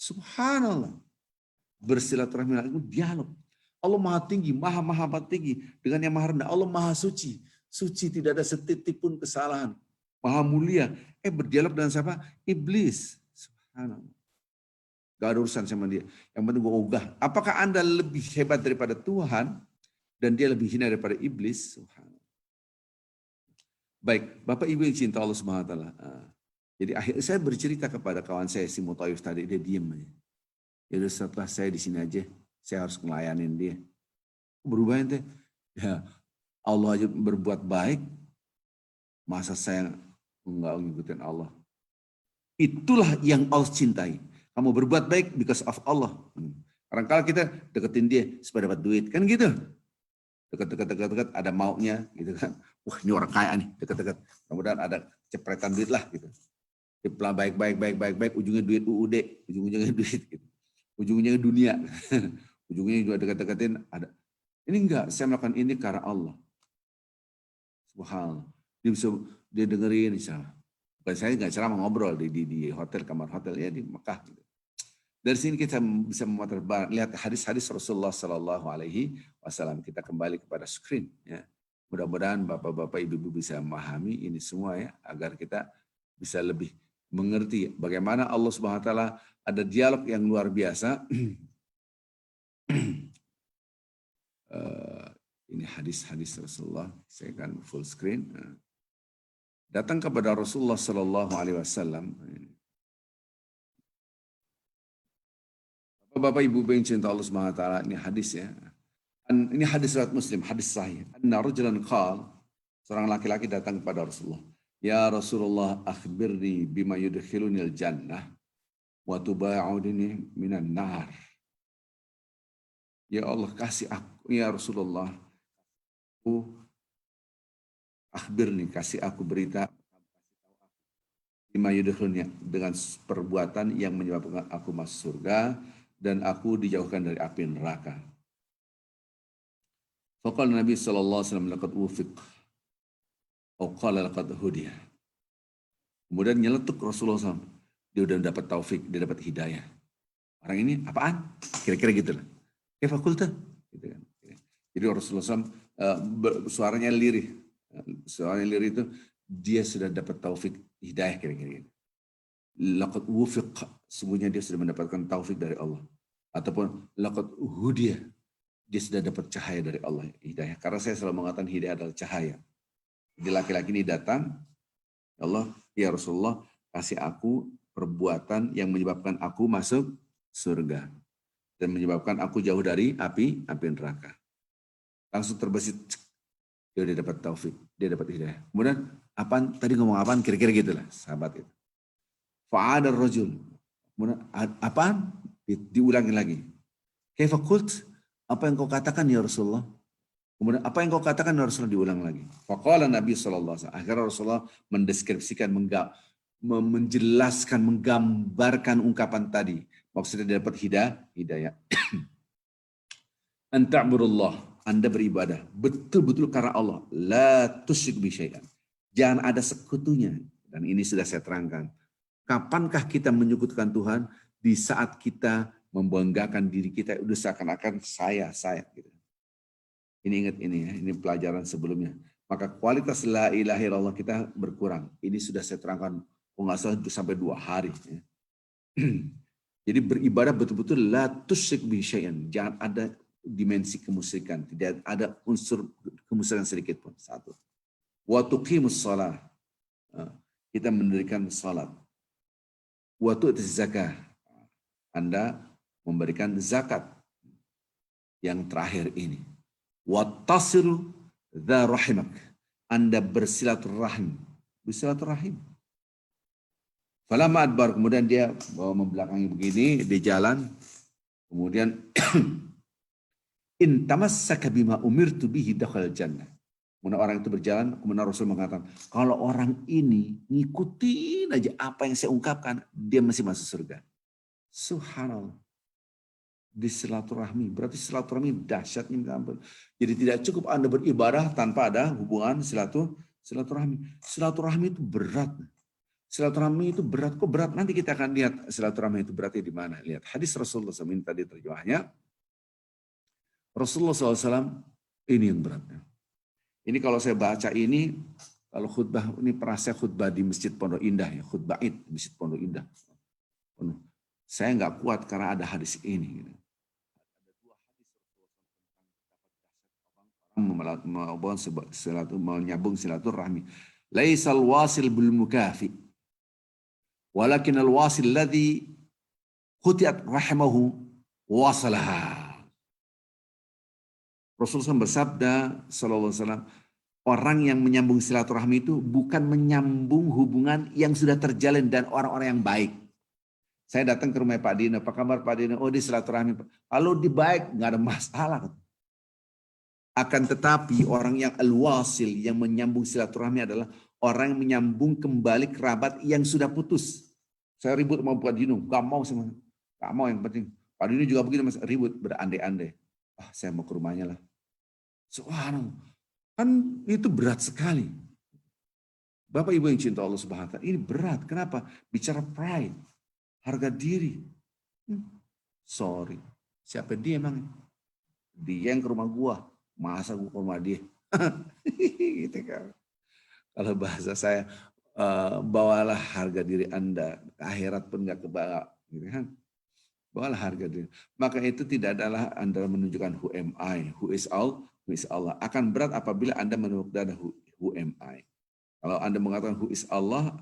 Subhanallah. Bersilaturahmi itu dialog. Allah maha tinggi, maha tinggi. Dengan yang maha rendah. Allah maha suci. Suci, tidak ada setitik pun kesalahan. Maha mulia. Berdialog dengan siapa? Iblis. Subhanallah. Gak ada urusan sama dia. Yang penting gue ogah. Apakah Anda lebih hebat daripada Tuhan dan dia lebih hina daripada iblis? Subhanallah. Baik, Bapak Ibu yang cinta Allah Subhanahu wa taala. Jadi akhirnya saya bercerita kepada kawan saya si Mutaif tadi, dia diem aja. Jadi setelah saya di sini aja, saya harus ngelayanin dia. Berubah ente. Ya, Allah aja berbuat baik, masa saya enggak ngikutin Allah. Itulah yang Allah cintai. Kamu berbuat baik because of Allah. Kadang-kadang kita deketin dia supaya dapat duit. Kan gitu. Dekat ada maunya gitu kan. Wah ini orang kaya nih, dekat-dekat. Kemudian ada cepretan duit lah gitu. Dipela baik, ujungnya duit UUD, ujung-ujungnya duit gitu. Ujungnya dunia. Ujungnya juga dekat-dekatin ada. Ini enggak, saya melakukan ini karena Allah. Subhanallah. Dia dengerin insya. Bukan saya nggak ceramah ngobrol di hotel, kamar hotel ya di Mekah gitu. Dari sini kita bisa lihat hadis-hadis Rasulullah Sallallahu Alaihi Wasallam. Kita kembali kepada screen. Ya. Mudah-mudahan bapak-bapak, ibu-ibu bisa memahami ini semua ya, agar kita bisa lebih mengerti bagaimana Allah Subhanahu Wa Taala ada dialog yang luar biasa. Ini hadis-hadis Rasulullah. Saya akan full screen. Datang kepada Rasulullah Sallallahu Alaihi Wasallam. Bapak Ibu yang cinta Allah Subhanahu wa taala, ini hadis ya. Ini hadis riwayat Muslim, hadis sahih. Anna rajulan qala, seorang laki-laki datang kepada Rasulullah. Ya Rasulullah, akhbirni bima yudkhilunil jannah wa tuba'udni minan nar. Ya Allah, kasih aku ya Rasulullah. Akhbirni, kasih aku berita bima yudkhilunnya, dengan perbuatan yang menyebabkan aku masuk surga dan aku dijauhkan dari api neraka. Faqala Nabi sallallahu alaihi wasallam laqad ufiq atau qala laqad hudiya. Kemudian nyeletuk Rasulullah SAW. Dia udah dapat taufik, dia dapat hidayah. Orang ini apaan? Kira-kira gitu lah. Kayak fakultas. Gitu kan. Jadi Rasulullah SAW suaranya lirih. Suaranya lirih itu dia sudah dapat taufik, hidayah kira-kira gitu. Laqad wufiq, sungguhnya dia sudah mendapatkan taufik dari Allah. Ataupun laqad hudiyah, dia sudah dapat cahaya dari Allah, hidayah. Karena saya selalu mengatakan hidayah adalah cahaya. Jadi laki-laki ini datang, ya Allah, ya Rasulullah, kasih aku perbuatan yang menyebabkan aku masuk surga dan menyebabkan aku jauh dari api neraka. Langsung terbesit, dia udah dapat taufik, dia dapat hidayah. Kemudian apaan? Tadi ngomong apaan? Kira-kira gitulah, sahabat itu. Fa'adar rajul. Kemudian apaan? Diulangi lagi. Kaifa qult? Apa yang kau katakan ya Rasulullah? Kemudian apa yang kau katakan ya Rasulullah, diulang lagi. Faqala Nabi SAW. Akhirnya Rasulullah mendeskripsikan, menjelaskan, menggambarkan ungkapan tadi. Maksudnya dia dapat hidayah. Anta'burullah. Anda beribadah betul-betul karena Allah. La tusyrik bi syai'an. Jangan ada sekutunya. Dan ini sudah saya terangkan. Kapankah kita menyekutukan Tuhan? Di saat kita membanggakan diri kita, udah seakan-akan saya gitu. Ini ingat ini ya, ini pelajaran sebelumnya. Maka kualitas la ilaha illallah kita berkurang. Ini sudah saya terangkan, nggak salah sampai 2 hari. Ya. Jadi beribadah betul-betul la tusyrik bi syai'an. Jangan ada dimensi kemusyrikan, tidak ada unsur kemusyrikan sedikit pun. 1. Wa tuqimus shalah. Kita mendirikan salat. Wa tu'tiz zakah. Anda memberikan zakat. Yang terakhir ini. Wa tasilu dza rahimak. Anda bersilaturahim. Falamma adbar, kemudian dia bawa membelakangi begini di jalan. Kemudian in tamassaka bima umirtu bihi dakhal jannah. Kemudian orang itu berjalan, kemudian Rasul mengatakan, kalau orang ini ngikutin aja apa yang saya ungkapkan, dia masih masuk surga. Subhanallah. Di silaturahmi, berarti silaturahmi dahsyatnya minta ampun. Jadi tidak cukup Anda beribadah tanpa ada hubungan silaturahmi. Silaturahmi itu berat. Silaturahmi itu berat. Kok berat? Nanti kita akan lihat silaturahmi itu beratnya di mana. Lihat hadis Rasulullah SAW tadi terjemahnya. Rasulullah SAW ini yang beratnya. Ini kalau saya baca ini, kalau khutbah, ini pernah saya khutbah di Masjid Pondok Indah ya, khutbah Id di Masjid Pondok Indah. Saya nggak kuat karena ada hadis ini. Menyambung silaturahmi. Laisal wasil bil mukafi, walakin al wasil ladzi khutiat rahimahu wasalaha. Rasulullah bersabda, sallallahu alaihi wasallam, orang yang menyambung silaturahmi itu bukan menyambung hubungan yang sudah terjalin dan orang-orang yang baik. Saya datang ke rumah Pak Dino, apa kabar Pak Dino? Oh di silaturahmi. Kalau di baik, nggak ada masalah. Akan tetapi orang yang al-wasil, yang menyambung silaturahmi adalah orang yang menyambung kembali kerabat yang sudah putus. Saya ribut sama Pak Dino, gak mau sama, gak mau, yang penting. Pak Dino juga begini, mas, ribut, berandai-andai. Ah, saya mau ke rumahnya lah. Subhanallah, kan itu berat sekali. Bapak Ibu yang cinta Allah Subhanahu wa taala, ini berat. Kenapa? Bicara pride, harga diri. Sorry, siapa dia emang? Dia yang ke rumah gua, masa gua ke rumah dia? Gitu kan. Kalau bahasa saya, bawalah harga diri Anda, akhirat pun gak kebawa, gitu kan? Bawalah harga diri. Maka itu tidak adalah Anda menunjukkan who am I, who is Allah. Akan berat apabila Anda menunjukkan who am I. Kalau Anda mengatakan who is Allah,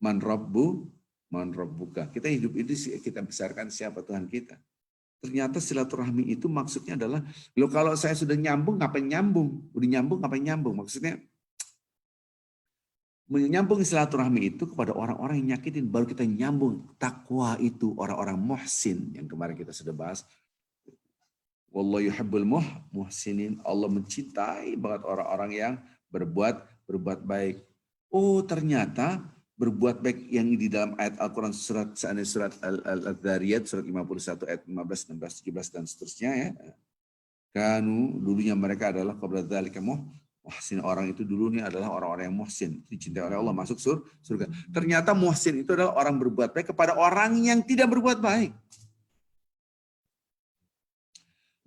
man rabbuka. Kita hidup ini kita besarkan siapa Tuhan kita. Ternyata silaturahmi itu maksudnya adalah, loh kalau saya sudah nyambung, ngapain nyambung? Udah nyambung, ngapain nyambung? Maksudnya, menyambung silaturahmi itu kepada orang-orang yang nyakitin, baru kita nyambung. Takwa itu orang-orang muhsin, yang kemarin kita sudah bahas. Wallahu yuhibbul muhsinin. Allah mencintai banget orang-orang yang berbuat baik. Oh ternyata berbuat baik yang di dalam ayat Al-Quran surat Al-Dhariyat surat 51 ayat 15, 16, 17 dan seterusnya ya. Kanu dulunya mereka adalah qabla dzalika muhsin, orang itu dulu ini adalah orang-orang yang muhsin, dicintai oleh Allah, masuk surga. Ternyata muhsin itu adalah orang berbuat baik kepada orang yang tidak berbuat baik.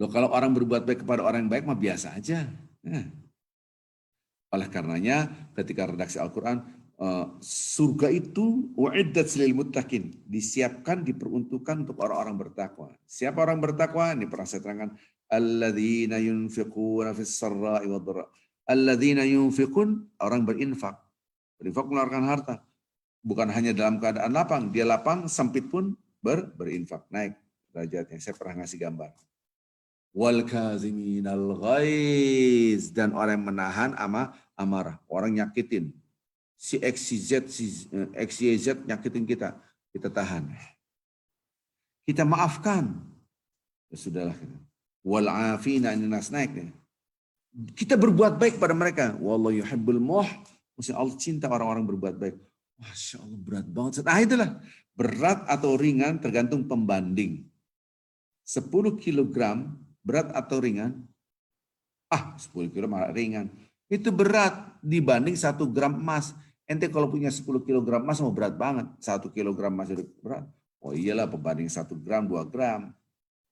Loh kalau orang berbuat baik kepada orang yang baik mah biasa aja. Nah, oleh karenanya ketika redaksi Al-Quran, surga itu uiddat lil muttaqin, disiapkan, diperuntukkan untuk orang-orang bertakwa. Siapa orang bertakwa? Ini pernah saya terangkan. Alladzina yunfiquna fis sarra'i wad dharra. Alladzina yunfiqun, orang berinfak. Berinfak mengeluarkan harta. Bukan hanya dalam keadaan lapang, dia lapang, sempit pun berinfak. Naik derajatnya. Saya pernah ngasih gambar. Wal kaziminal ghaiz, dan orang yang menahan amarah, orang nyakitin. Si XYZ nyakitin kita tahan. Kita maafkan. Ya sudahlah. Wal afina anin nas, naik nih. Kita berbuat baik pada mereka. Wallahu yuhibbul muhsinin. Allah cinta orang-orang berbuat baik. Masya Allah, berat banget. Nah itulah, berat atau ringan tergantung pembanding. 10 kilogram berat atau ringan? 10 kilo malah ringan. Itu berat dibanding 1 gram emas. Ente kalau punya 10 kilogram emas mau berat banget. 1 kilogram emas itu berat. Oh iyalah, pembanding 1 gram, 2 gram.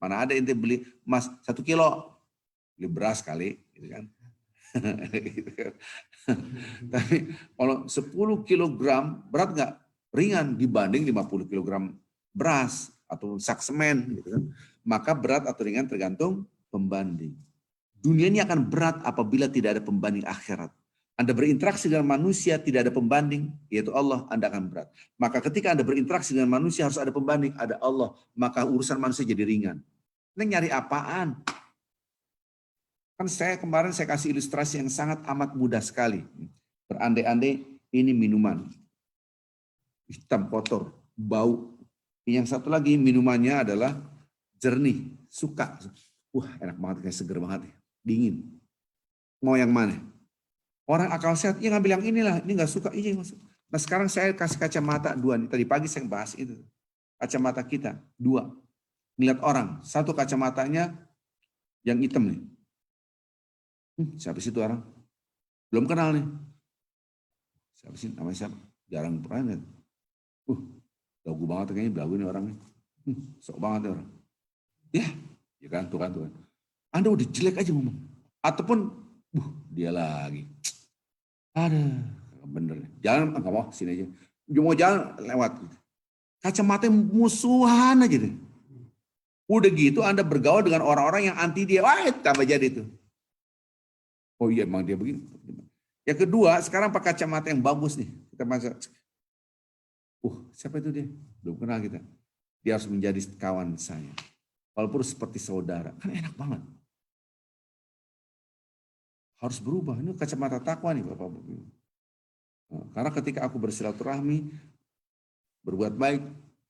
Mana ada ente beli emas 1 kilo. Beli beras kali. Gitu kan. Tapi kalau 10 kilogram berat nggak? Ringan dibanding 50 kilogram beras atau sak semen. Gitu kan. Maka berat atau ringan tergantung pembanding. Dunia ini akan berat apabila tidak ada pembanding akhirat. Anda berinteraksi dengan manusia tidak ada pembanding, yaitu Allah, Anda akan berat. Maka ketika Anda berinteraksi dengan manusia harus ada pembanding, ada Allah. Maka urusan manusia jadi ringan. Ini nyari apaan? Kan kemarin saya kasih ilustrasi yang sangat amat mudah sekali. Berandai-andai ini minuman. Hitam, kotor, bau. Yang satu lagi minumannya adalah jernih, suka. Wah enak banget, kayak seger banget. Dingin. Mau yang mana? Orang akal sehat, ya ngambil yang inilah. Ini nggak suka, iya nggak suka. Nah sekarang saya kasih kacamata 2. Tadi pagi saya bahas itu. Kacamata kita 2. Melihat orang. 1 kacamatanya yang hitam nih. Siapa sih itu orang? Belum kenal nih. Siapa sih? Namanya siapa? Jarang pernah lihat. Lagu banget kayaknya, belagu nih orangnya. Sok banget nih orang. Ya kan, tuh kan. Anda udah jelek aja ngomong. Ataupun, dia lagi. Aduh, bener. Jalan, nggak mau, sini aja. Dia mau jalan, lewat. Kacamata musuhan aja deh. Udah gitu Anda bergaul dengan orang-orang yang anti dia. Wah, tambah jadi tuh. Oh iya, emang dia begini. Yang kedua, sekarang pakai kacamata yang bagus nih. Kita masuk. Siapa itu dia? Belum kenal kita. Dia harus menjadi kawan saya. Walaupun seperti saudara. Kan enak banget. harus berubah. Ini kacamata takwa nih Bapak-Bapak. Karena ketika aku bersilaturahmi, berbuat baik,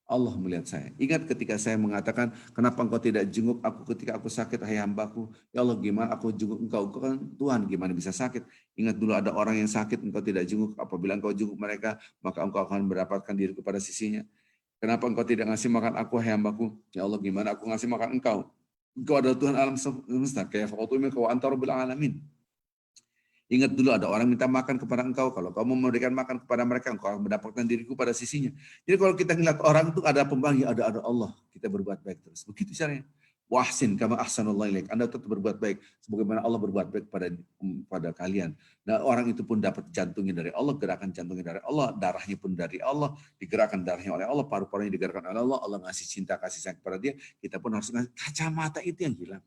Allah melihat saya. Ingat ketika saya mengatakan, kenapa engkau tidak jenguk aku ketika aku sakit, hai hambaku. Ya Allah, gimana aku jenguk engkau? Engkau kan Tuhan, gimana bisa sakit? Ingat dulu ada orang yang sakit, engkau tidak jenguk. Apabila engkau jenguk mereka, maka engkau akan mendapatkan diri kepada sisinya. Kenapa engkau tidak ngasih makan aku, hai hambaku? Ya Allah, gimana aku ngasih makan engkau? Engkau adalah Tuhan alam semesta. Kayak faqatumika wa anta rabbil alamin. Ingat dulu ada orang minta makan kepada engkau. Kalau kamu memberikan makan kepada mereka, engkau akan mendapatkan diriku pada sisinya. Jadi kalau kita melihat orang itu ada pembagi, ada Allah. Kita berbuat baik terus. Begitu caranya. Wahsin kama ahsanallahu ilaik. Anda tetap berbuat baik. Sebagaimana Allah berbuat baik pada kalian. Nah orang itu pun dapat jantungnya dari Allah, gerakan jantungnya dari Allah, darahnya pun dari Allah, digerakkan darahnya oleh Allah, paru-parunya digerakkan oleh Allah, Allah ngasih cinta, kasih sayang kepada dia. Kita pun harus ngasih. Kacamata itu yang hilang.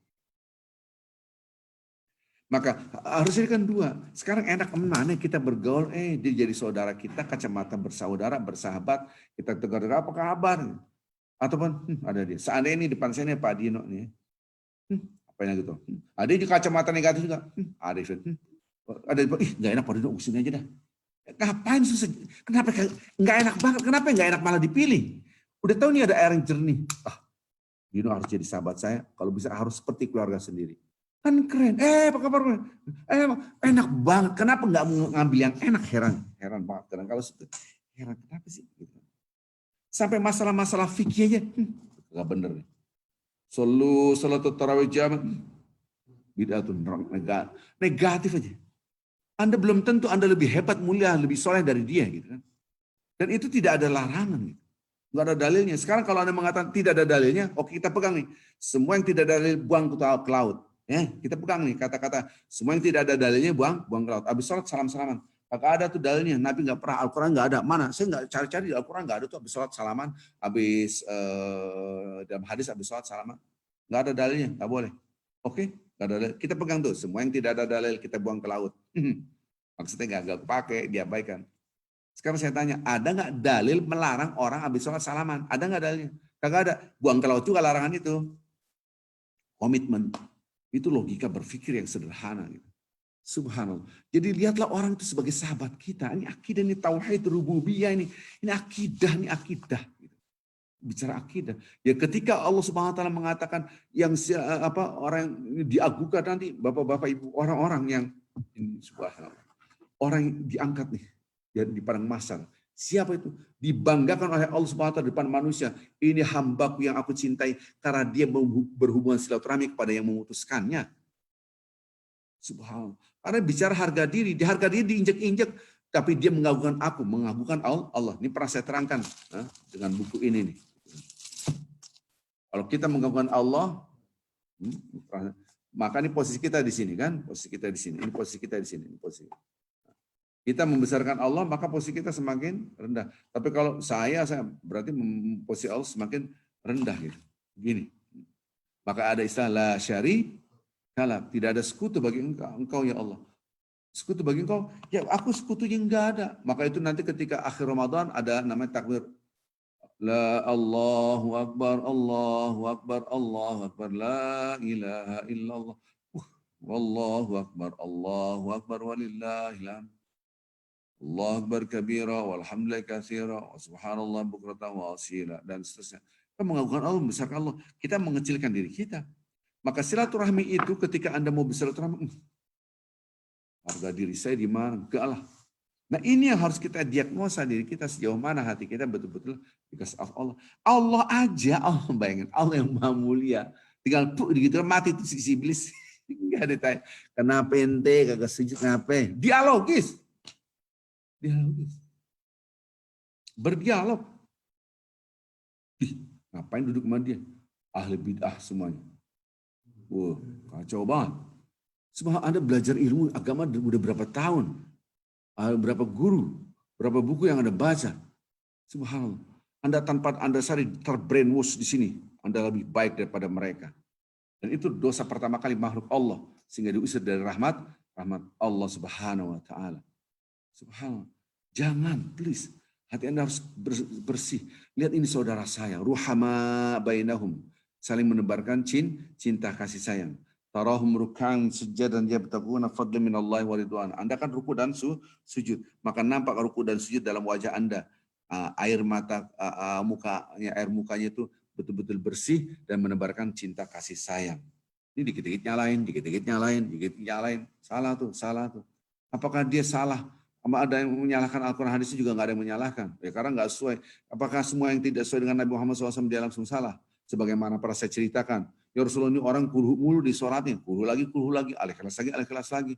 Maka harusnya kan dua. Sekarang enak mana kita bergaul, dia jadi saudara kita, kacamata bersaudara, bersahabat, kita tegur, apa kabar? Ataupun ada dia. Seandainya ini depan saya nih Pak Dino nih. Apa yang gitu? Ada juga kacamata negatif juga. Ada ada nggak enak Pak Dino, usung aja dah. Ngapain susah? Kenapa nggak enak banget? Kenapa nggak enak malah dipilih? Udah tahu nih ada air yang jernih. Dino harus jadi sahabat saya. Kalau bisa harus seperti keluarga sendiri. Kan keren. Apa kabar? Enak banget. Kenapa nggak ngambil yang enak? Heran banget. Kadang kalau heran kenapa sih? Gitu. Sampai masalah-masalah fikih aja, nggak bener. Salat tarawih jamaah, bid'atun negatif aja. Anda belum tentu Anda lebih hebat, mulia, lebih soleh dari dia, gitu kan? Dan itu tidak ada larangan, gitu. Nggak ada dalilnya. Sekarang kalau Anda mengatakan tidak ada dalilnya, oke kita pegang nih. Semua yang tidak ada dalil buang ke laut. Ya, kita pegang nih kata-kata semua yang tidak ada dalilnya buang ke laut. Habis sholat salam-salaman. Kagak ada tuh dalilnya. Nabi nggak pernah, Al-Quran nggak ada. Mana? Saya nggak cari-cari di Al-Quran nggak ada tuh habis sholat salaman, habis dalam hadis habis sholat salaman. Nggak ada dalilnya, nggak boleh. Oke, nggak ada dalil. Kita pegang tuh semua yang tidak ada dalil kita buang ke laut. Maksudnya nggak pakai, diabaikan. Sekarang saya tanya, ada nggak dalil melarang orang habis sholat salaman? Ada nggak dalilnya? Kagak ada. Buang ke laut juga larangan itu. Komitmen. Itu logika berpikir yang sederhana. Gitu. Subhanallah. Jadi lihatlah orang itu sebagai sahabat kita. Ini akidah, ini tauhid rububiyah ini. Ini akidah, ini akidah. Gitu. Bicara akidah. Ya ketika Allah Subhanahu Wa Taala mengatakan yang orang yang diagukan nanti bapak-bapak ibu orang-orang yang ini subhanallah. Orang yang diangkat nih di padang mahsyar. Siapa itu? Dibanggakan oleh Allah Subhanahu Wa Taala di depan manusia. Ini hambaku yang aku cintai karena dia berhubungan silaturahmi kepada yang memutuskannya. Subhanallah. Karena bicara harga diri, di harga diri diinjek-injek, tapi dia mengagungkan aku, mengagungkan Allah. Ini pernah saya terangkan dengan buku ini nih. Kalau kita mengagungkan Allah, maka ini posisi kita di sini kan, posisi kita di sini, ini posisi kita di sini, ini posisi. Kita membesarkan Allah, maka posisi kita semakin rendah. Tapi kalau saya berarti posisi Allah semakin rendah gitu. Begini. Maka ada istilah la syari kalab, tidak ada sekutu bagi engkau ya Allah. Sekutu bagi engkau, ya aku sekutunya enggak ada. Maka itu nanti ketika akhir Ramadan ada namanya takbir. La Allahu Akbar, Allahu Akbar, Allahu Akbar, la ilaha illallah. Wallahu Akbar, Allahu Akbar, walillahil hamd. Allah Akbar kabira, walhamdulillah katsira, wa subhanallah bukratan wa asila, dan seterusnya. Kita mengagungkan Allah, membesarkan Allah. Kita mengecilkan diri kita. Maka silaturahmi itu ketika Anda mau bersilaturahmi, harga diri saya di mana? Enggak lah. Nah ini yang harus kita diagnosa diri kita sejauh mana hati kita betul-betul dikasih Allah. Allah aja, Allah bayangin, Allah yang maha mulia. Tinggal gitu mati itu si iblis. Enggak ditanya, kenapa ente kagak sujud ngapain? Dialogis. Berdialog. Ngapain duduk sama dia? Ahli bid'ah semuanya. Wah, kacau banget. Sebab Anda belajar ilmu agama udah berapa tahun? Berapa guru? Berapa buku yang Anda baca? Subhanallah. Anda tanpa Anda sadar terbrainwash di sini. Anda lebih baik daripada mereka. Dan itu dosa pertama kali makhluk Allah. Sehingga diusir dari rahmat Allah Subhanahu Wa Taala. Subhanallah. Jangan, please. Hati Anda harus bersih. Lihat ini saudara saya. Ruhama bainahum. Saling menebarkan cinta kasih sayang. Tarahum ruk'an sujadan yabtaguna fadlan minallahi wa ridwan. Anda kan ruku dan sujud, maka nampak ruku dan sujud dalam wajah Anda. Air mata air mukanya itu betul-betul bersih dan menebarkan cinta kasih sayang. Ini dikit-dikit nyalain, dikit-dikit nyalain, dikit-dikit nyalain. Salah tuh, salah tuh. Apakah dia salah? Ada yang menyalahkan Al-Quran hadisnya juga nggak ada yang menyalahkan. Ya, karena nggak sesuai. Apakah semua yang tidak sesuai dengan Nabi Muhammad SAW dia langsung salah? Sebagaimana pernah saya ceritakan. Ya Rasulullah ini orang kulhu mulu di sholatnya. Kulhu lagi, alih kelas lagi.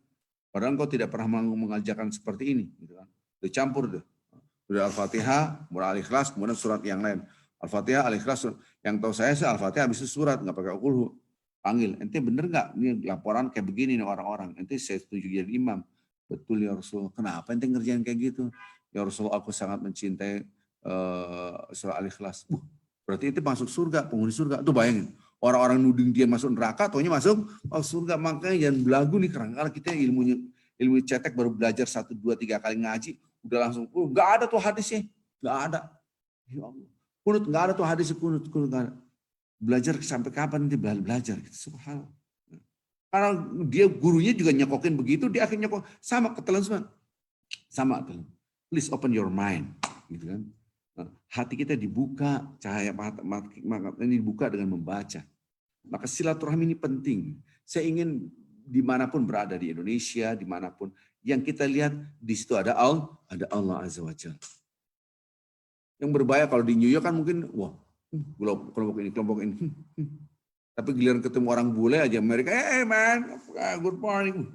Padahal engkau tidak pernah mengajarkan seperti ini. Gitu kan. Dicampur deh. Sudah Al-Fatihah, kemudian Al-Ikhlas, kemudian surat yang lain. Al-Fatihah, Al-Ikhlas. Yang tahu saya sih Al-Fatihah habis itu surat, nggak pakai kulhu. Panggil, ente bener nggak? Ini laporan kayak begini nih orang-orang. Ente saya setuju jadi imam. Betul ya Rasulullah. Kenapa ente ngerjain kayak gitu? Ya Rasulullah, aku sangat mencintai surah Al-Ikhlas. Berarti ente masuk surga, penghuni surga. Tuh bayangin. Orang-orang nuding dia masuk neraka, taunya masuk surga. Makanya jangan belagu nih, karena kita ilmu cetek baru belajar 1, 2, 3 kali ngaji, udah langsung, nggak ada tuh hadisnya, nggak ada. Ya Allah. Kunut nggak ada tuh hadisnya, kunut nggak ada. Belajar sampai kapan nanti belajar? Subhanallah. Karena dia gurunya juga nyokokin begitu, dia akhirnya nyokok sama ketelan semua. Sama telan. Please open your mind, gitu kan. Hati kita dibuka, cahaya mata ini dibuka dengan membaca. Maka silaturahmi ini penting. Saya ingin dimanapun berada di Indonesia, dimanapun yang kita lihat di situ ada Allah Azza wa Jalla. Yang berbahaya kalau di New York kan mungkin wah kelompok ini. Tapi giliran ketemu orang bule aja Amerika, man, good morning.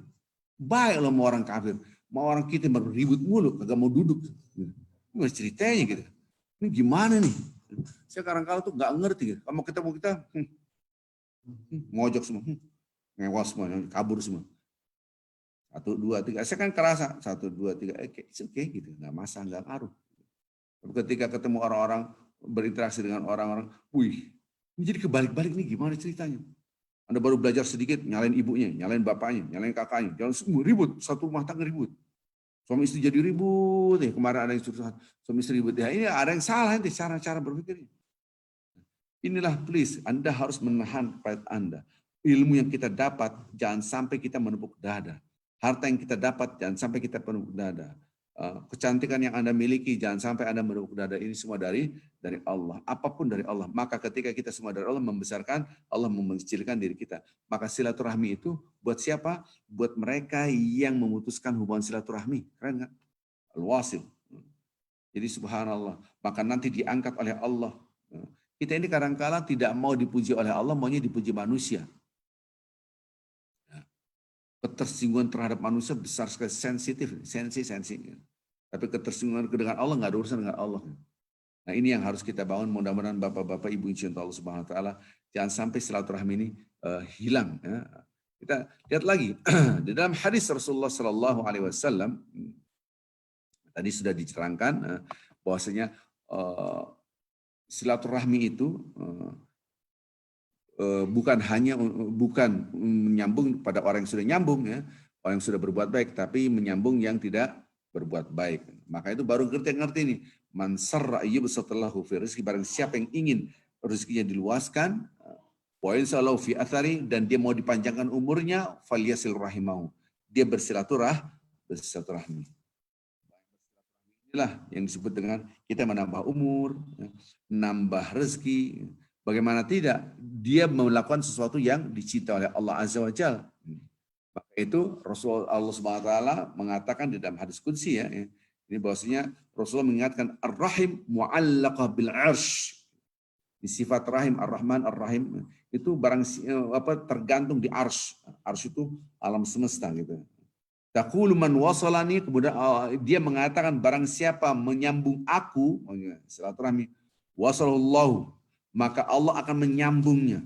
Baik lah mau orang kafir, mau orang kita baru ribut mulu, kagak mau duduk. Ini ceritanya gitu. Ini gimana nih? Saya kadang-kadang tuh nggak ngerti gitu. Kalau ketemu kita, ngojok semua, ngewas semua, kabur semua. 1, 2, 3, saya kan kerasa 1, 2, 3, it's okay gitu, nggak masalah, nggak ngaruh. Tapi ketika ketemu orang-orang, berinteraksi dengan orang-orang, wih, ini jadi kebalik-balik nih, gimana ceritanya? Anda baru belajar sedikit, nyalain ibunya, nyalain bapaknya, nyalain kakaknya, jangan semua ribut, satu rumah tangga ribut. Suami istri jadi ribut, kemarin ada yang suami istri ribut, ya ini ada yang salah nanti cara berpikirnya. Inilah please, Anda harus menahan pride Anda. Ilmu yang kita dapat, jangan sampai kita menepuk dada. Harta yang kita dapat, jangan sampai kita menepuk dada. Kecantikan yang Anda miliki, jangan sampai Anda menepuk dada. Ini semua dari Allah. Apapun dari Allah. Maka ketika kita semua dari Allah membesarkan, Allah mengecilkan diri kita. Maka silaturahmi itu buat siapa? Buat mereka yang memutuskan hubungan silaturahmi. Keren kan? Al-wasil. Jadi subhanallah. Maka nanti diangkat oleh Allah. Kita ini kadang-kala tidak mau dipuji oleh Allah, maunya dipuji manusia. Ketersinggungan terhadap manusia besar sekali, sensitif, sensi. Tapi ketersinggungan dengan Allah nggak ada urusan dengan Allah. Nah ini yang harus kita bangun. Mudah-mudahan bapak-bapak, ibu cinta Allah Subhanahu Wa Taala, jangan sampai silaturahmi ini hilang. Ya. Kita lihat lagi di dalam hadis Rasulullah Sallallahu Alaihi Wasallam tadi sudah diterangkan bahwasanya silaturahmi itu bukan menyambung pada orang yang sudah nyambung ya, orang yang sudah berbuat baik, tapi menyambung yang tidak berbuat baik. Maka itu baru ngerti nih, man sarra yubsatallahu fi rizqi, barang siapa yang ingin rezekinya diluaskan, wa insallahu fi athari, dan dia mau dipanjangkan umurnya, falyasil rahimahu, dia bersilaturahmi. Inilah yang disebut dengan kita menambah umur, menambah rezeki. Bagaimana tidak? Dia melakukan sesuatu yang dicintai oleh Allah Azza wa Jalla. Maka itu Rasulullah Allah Subhanahu wa taala mengatakan di dalam hadis qudsi ya. Ini bahwasanya Rasulullah mengingatkan ar-rahim mu'allaqah bil 'arsy. Di sifat rahim ar-Rahman ar-Rahim itu tergantung di arsy. Arsy itu alam semesta gitu. Taqulu man wasalani, kemudian dia mengatakan barang siapa menyambung aku, silaturahmi, wasallallahu, maka Allah akan menyambungnya.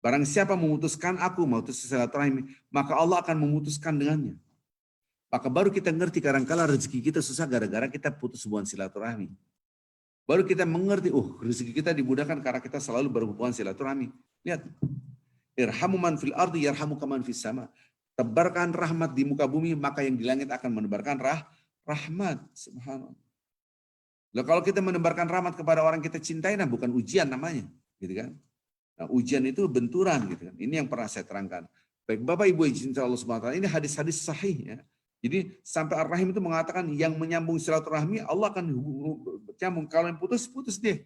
Barang siapa memutuskan aku, memutus silaturahmi, maka Allah akan memutuskan dengannya. Maka baru kita ngerti kadang-kala rezeki kita susah gara-gara kita putus hubungan silaturahmi. Baru kita mengerti, rezeki kita dimudahkan karena kita selalu berhubungan silaturahmi. Lihat, irhamu man fil ardi yarhamuka man fis sama. Tebarkan rahmat di muka bumi, maka yang di langit akan menebarkan rahmat. Subhanallah. Kalau kita menebarkan rahmat kepada orang kita cintai, nah bukan ujian namanya, gitu kan? Nah, ujian itu benturan gitu kan. Ini yang pernah saya terangkan. Baik Bapak Ibu yang cinta Allah Subhanahu wa taala, ini hadis-hadis sahih ya. Jadi sampai Ar-Rahim itu mengatakan yang menyambung silaturahmi Allah akan nyambung. Kalau yang putus, putus dia.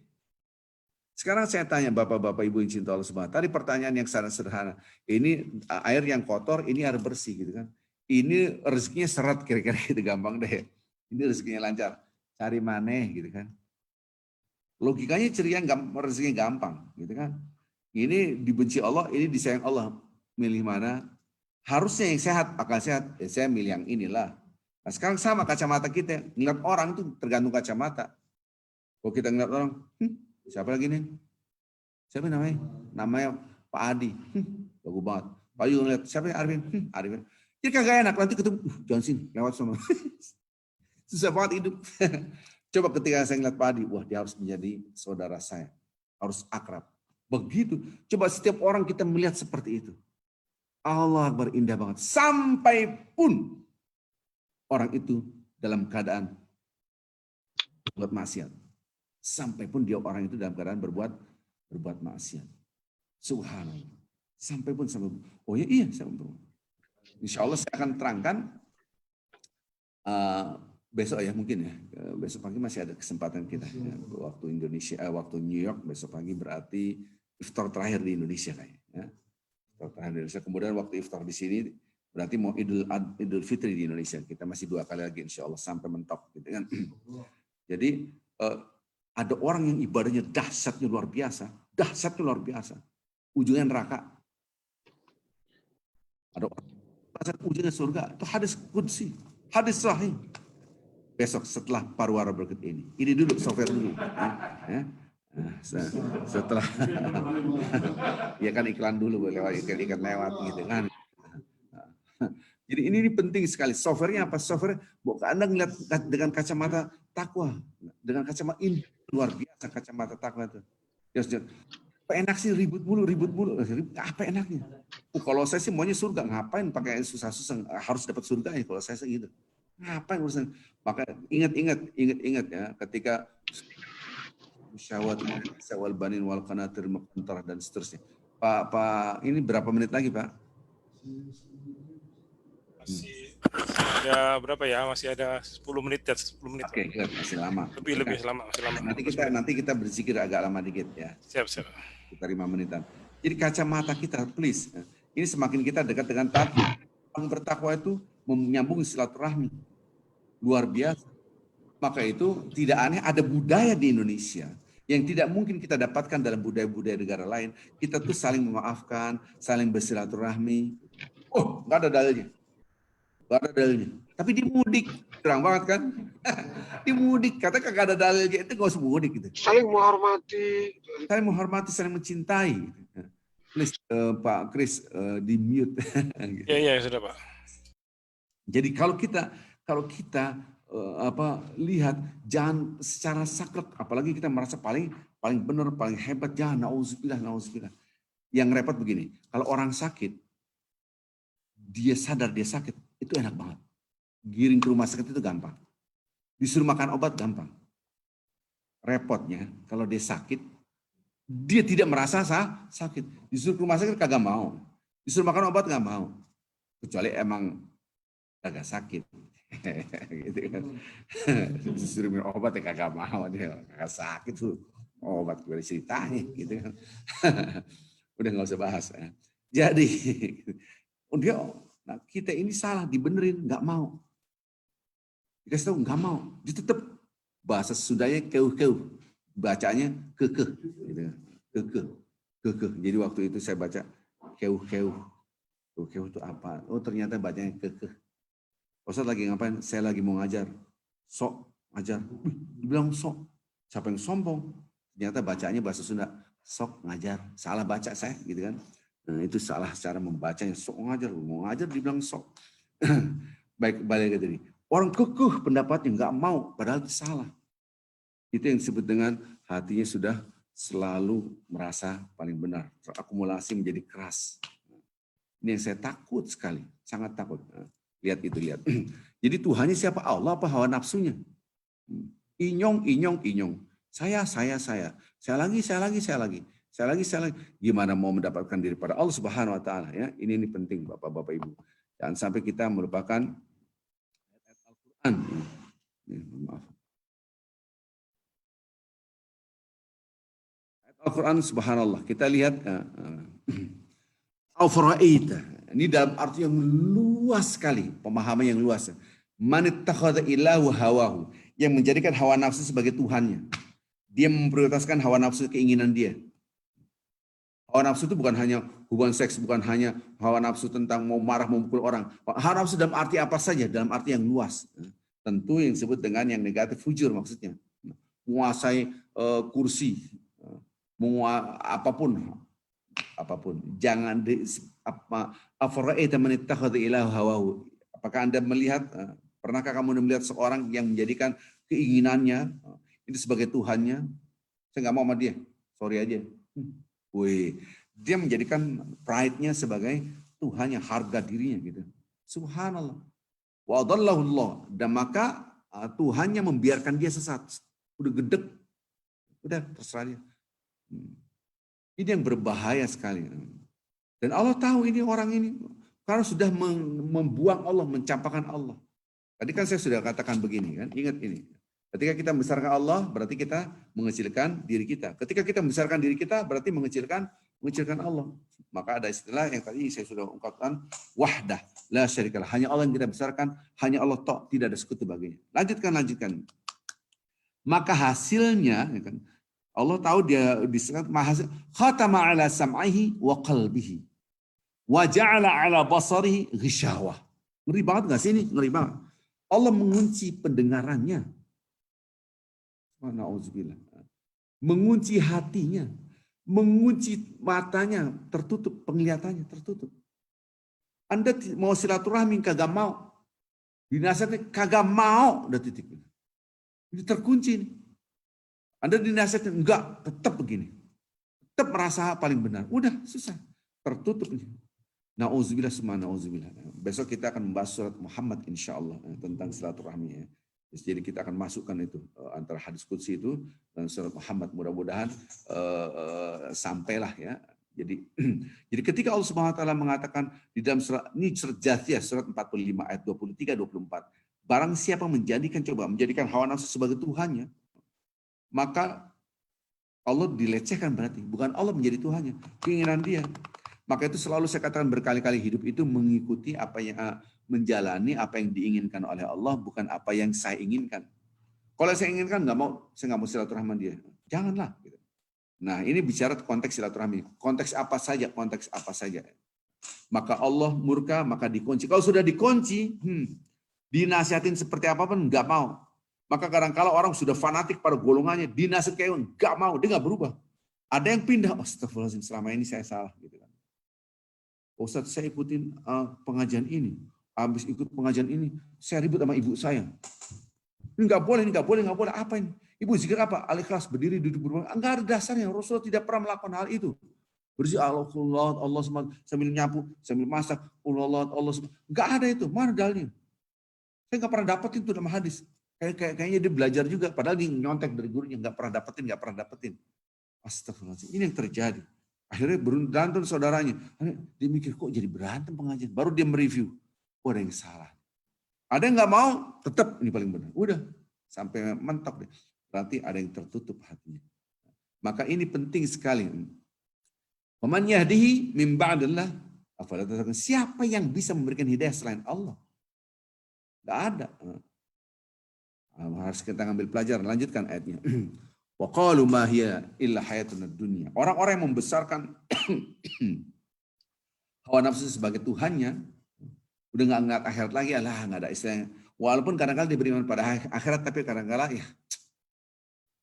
Sekarang saya tanya Bapak-Bapak Ibu yang cinta Allah Subhanahu wa taala, tadi pertanyaan yang sangat sederhana. Ini air yang kotor, ini air bersih gitu kan. Ini rezekinya seret kira-kira gitu, gampang deh. Ini rezekinya lancar. Cari maneh gitu kan. Logikanya ceria, rezekinya gampang gitu kan. Ini dibenci Allah, ini disayang Allah. Milih mana? Harusnya yang sehat, akal sehat. Ya saya milih yang inilah. Nah sekarang sama kacamata kita. Ngeliat orang itu tergantung kacamata. Kalau kita ngeliat orang, siapa lagi nih? Siapa namanya? Namanya Pak Adi. Bagus banget. Pak Yu ngeliat, siapa yang Arifin? Arifin. Jadi kagak enak, nanti ketemu, Johnson lewat sama. Susah banget hidup. Coba ketika saya ngeliat Pak Adi, wah dia harus menjadi saudara saya. Harus akrab. Begitu. Coba setiap orang kita melihat seperti itu. Allah Akbar, indah banget. Sampai pun orang itu dalam keadaan berbuat maksiat. Sampai pun dia orang itu dalam keadaan berbuat maksiat. Subhanallah. Sampai pun. Oh ya iya. Insya Allah saya akan terangkan besok ya mungkin ya. Besok pagi masih ada kesempatan kita. Ya. Waktu Indonesia, waktu New York besok pagi berarti iftar terakhir di Indonesia kayaknya. Ya. Kemudian waktu iftar di sini berarti mau Idul Fitri di Indonesia. Kita masih 2 kali lagi insya Allah sampai mentok. Gitu kan. Jadi ada orang yang ibadahnya dahsyatnya luar biasa. Ujungnya neraka. Ada orang ujungnya surga. Itu hadis qudsi, hadis sahih. Besok setelah paruara berikut ini. Ini dulu software dulu. Ya. Nah, setelah ya kan iklan dulu iklan lewat gitu kan. Jadi ini penting sekali. Softwarenya apa? Software bukan Anda ngeliat dengan kacamata takwa, dengan kacamata ini luar biasa kacamata takwa itu. Apa enak sih ribut mulu. Apa enaknya? Kalau saya sih maunya surga, ngapain pakai susah-susah harus dapat surga ya kalau saya gitu. Ngapain urusan? Maka ingat ya ketika syahwat wal banin wal qanatir muqantarah dan seterusnya. Pak ini berapa menit lagi, Pak? Masih ada berapa ya? Masih ada 10 menit ya, 10 menit. Oke, masih lama. Lebih lama, masih lama. Nanti kita berzikir agak lama dikit ya. Siap. Kita 5 menitan. Jadi kacamata kita, please. Ini semakin kita dekat dengan takwa. Orang bertakwa itu menyambung silaturahmi. Luar biasa. Maka itu tidak aneh ada budaya di Indonesia yang tidak mungkin kita dapatkan dalam budaya-budaya negara lain. Kita tuh saling memaafkan, saling bersilaturahmi. Oh, nggak ada dalilnya. Tapi di mudik, terang banget kan? Di mudik, kata kagak ada dalilnya, itu nggak usah mudik gitu. Saling menghormati. Saling mencintai. Please, Pak Kris, di mute. Iya, sudah Pak. Jadi kalau kita lihat jangan secara saklek, apalagi kita merasa paling benar, paling hebat, jangan nauzubillah. Yang repot begini, kalau orang sakit, dia sadar dia sakit, itu enak banget. Giring ke rumah sakit itu gampang. Disuruh makan obat gampang. Repotnya kalau dia sakit, dia tidak merasa sakit. Disuruh ke rumah sakit kagak mau. Disuruh makan obat nggak mau. Kecuali emang kagak sakit. Gitu kan. Disuruh minum obat ya kagak mau, dia kagak sakit tuh. Obat gue ceritanya gitu kan. Udah nggak usah bahas. Jadi nah kita ini salah, dibenerin, nggak mau. Dikasih tahu nggak mau, dia tetap bahasa Sundanya keuh-keuh, bacanya kekeh, gitu. Kekeh. Jadi waktu itu saya baca keuh-keuh. Keuh-keuh itu apa? Oh ternyata bacanya kekeh. Ustaz lagi ngapain? Saya lagi mau ngajar. Sok ngajar. Dibilang sok. Siapa yang sombong? Ternyata bacanya bahasa Sunda. Sok ngajar. Salah baca saya, gitu kan? Nah, itu salah cara membacanya. Sok ngajar, mau ngajar dibilang sok. Baik, balik ke tadi. Orang kekeh pendapatnya nggak mau, padahal itu salah. Itu yang disebut dengan hatinya sudah selalu merasa paling benar. Terakumulasi menjadi keras. Ini yang saya takut sekali, sangat takut. Lihat. Jadi Tuhannya siapa? Allah apa hawa nafsunya? Inyong. Saya lagi. Saya lagi, gimana mau mendapatkan daripada Allah Subhanahu wa taala ya. Ini penting Bapak-bapak Ibu. Jangan sampai kita melupakan ayat Al-Qur'an. Maaf. Ayat Al-Qur'an subhanallah. Kita lihat ini dalam arti yang luas sekali, pemahaman yang luas. Man ittakhadha ilahu hawahu, yang menjadikan hawa nafsu sebagai Tuhannya. Dia memprioritaskan hawa nafsu, keinginan dia. Hawa nafsu itu bukan hanya hubungan seks, bukan hanya hawa nafsu tentang mau marah, mau memukul orang. Hawa nafsu dalam arti apa saja, dalam arti yang luas. Tentu yang disebut dengan yang negatif, fujur maksudnya. Menguasai kursi, apapun. Jangan apakah Anda melihat, pernahkah kamu melihat seorang yang menjadikan keinginannya itu sebagai Tuhannya? Saya nggak mau sama dia, sorry aja. Dia menjadikan pride-nya sebagai Tuhannya, harga dirinya gitu. Subhanallah. Wa adallahullah, dan maka Tuhannya membiarkan dia sesat. Udah gedek, udah terserah dia. Ini yang berbahaya sekali. Dan Allah tahu ini orang ini, karena sudah membuang Allah, mencampakkan Allah. Tadi kan saya sudah katakan begini kan, ingat ini. Ketika kita membesarkan Allah, berarti kita mengecilkan diri kita. Ketika kita membesarkan diri kita, berarti mengecilkan Allah. Maka ada istilah yang tadi saya sudah ungkapkan, wahdah, la syarikalah. Hanya Allah yang kita besarkan, hanya Allah tok, tidak ada sekutu baginya. Lanjutkan. Maka hasilnya, ya kan, Allah tahu dia disebut mahasil, khatama ala sam'ihi wa qalbihi wa ja'ala ala basarihi ghishawah. Ngeri banget enggak sih ini? Ngeri banget. Allah mengunci pendengarannya. Na'udzubillah. Mengunci hatinya, mengunci matanya, tertutup, penglihatannya tertutup. Anda mau silaturahmi kagak mau. Dinasihatnya kagak mau, udah titik. Ini terkunci nih. Anda dinasihatin, enggak, tetap begini. Tetap merasa paling benar. Udah, susah. Tertutup. Na'udzubillah, na'udzubillah. Besok kita akan membahas surat Muhammad insya Allah tentang silaturahmi. Jadi kita akan masukkan itu antara hadis qudsi itu dan surat Muhammad. Mudah-mudahan sampailah ya. Jadi ketika Allah Subhanahu wa taala mengatakan di dalam surat ini, surat Jathiyah surat 45 ayat 23-24. Barang siapa menjadikan hawa nafsu sebagai Tuhannya, maka Allah dilecehkan, berarti bukan Allah menjadi Tuhannya, keinginan dia. Maka itu selalu saya katakan berkali-kali, hidup itu mengikuti apa yang menjalani apa yang diinginkan oleh Allah, bukan apa yang saya inginkan. Kalau saya inginkan saya nggak mau silaturahmi dia, janganlah. Nah ini bicara konteks silaturahmi, konteks apa saja. Maka Allah murka, maka dikunci. Kalau sudah dikunci, dinasihatin seperti apapun nggak mau. Maka kadang-kala orang sudah fanatik pada golongannya, dinasihat kayak nggak mau, dia nggak berubah. Ada yang pindah, astagfirullahaladzim, selama ini saya salah. Gitu kan. Ustadz, saya ikutin pengajian ini, habis ikut pengajian ini, saya ribut sama ibu saya. Ini nggak boleh, apa ini? Ibu zikir apa? Al-Ikhlas, berdiri, duduk, berbaring. Enggak ada dasarnya, Rasulullah tidak pernah melakukan hal itu. Bersih Allah sambil nyapu, sambil masak, Allah, nggak ada itu, mana dalilnya? Saya nggak pernah dapetin itu dalam hadis. Kayaknya dia belajar juga, padahal dia nyontek dari gurunya, nggak pernah dapetin. Astagfirullahaladzim, ini yang terjadi. Akhirnya berantem saudaranya. Dia mikir, kok jadi berantem pengajian? Baru dia mereview, ada yang salah. Ada yang nggak mau, tetap ini paling benar. Udah, sampai mentok deh. Berarti ada yang tertutup hatinya. Maka ini penting sekali. Waman yahdihi min ba'dillah. Siapa yang bisa memberikan hidayah selain Allah? Nggak ada. Harus kita ambil pelajaran. Lanjutkan ayatnya. Wa qalu ma hiya illa hayatuna dunya. Orang-orang yang membesarkan hawa nafsu sebagai Tuhannya, udah nggak ngeliat akhirat lagi, nggak ada istilahnya. Walaupun kadang-kadang dia beriman pada akhirat, tapi kadang-kadang ya.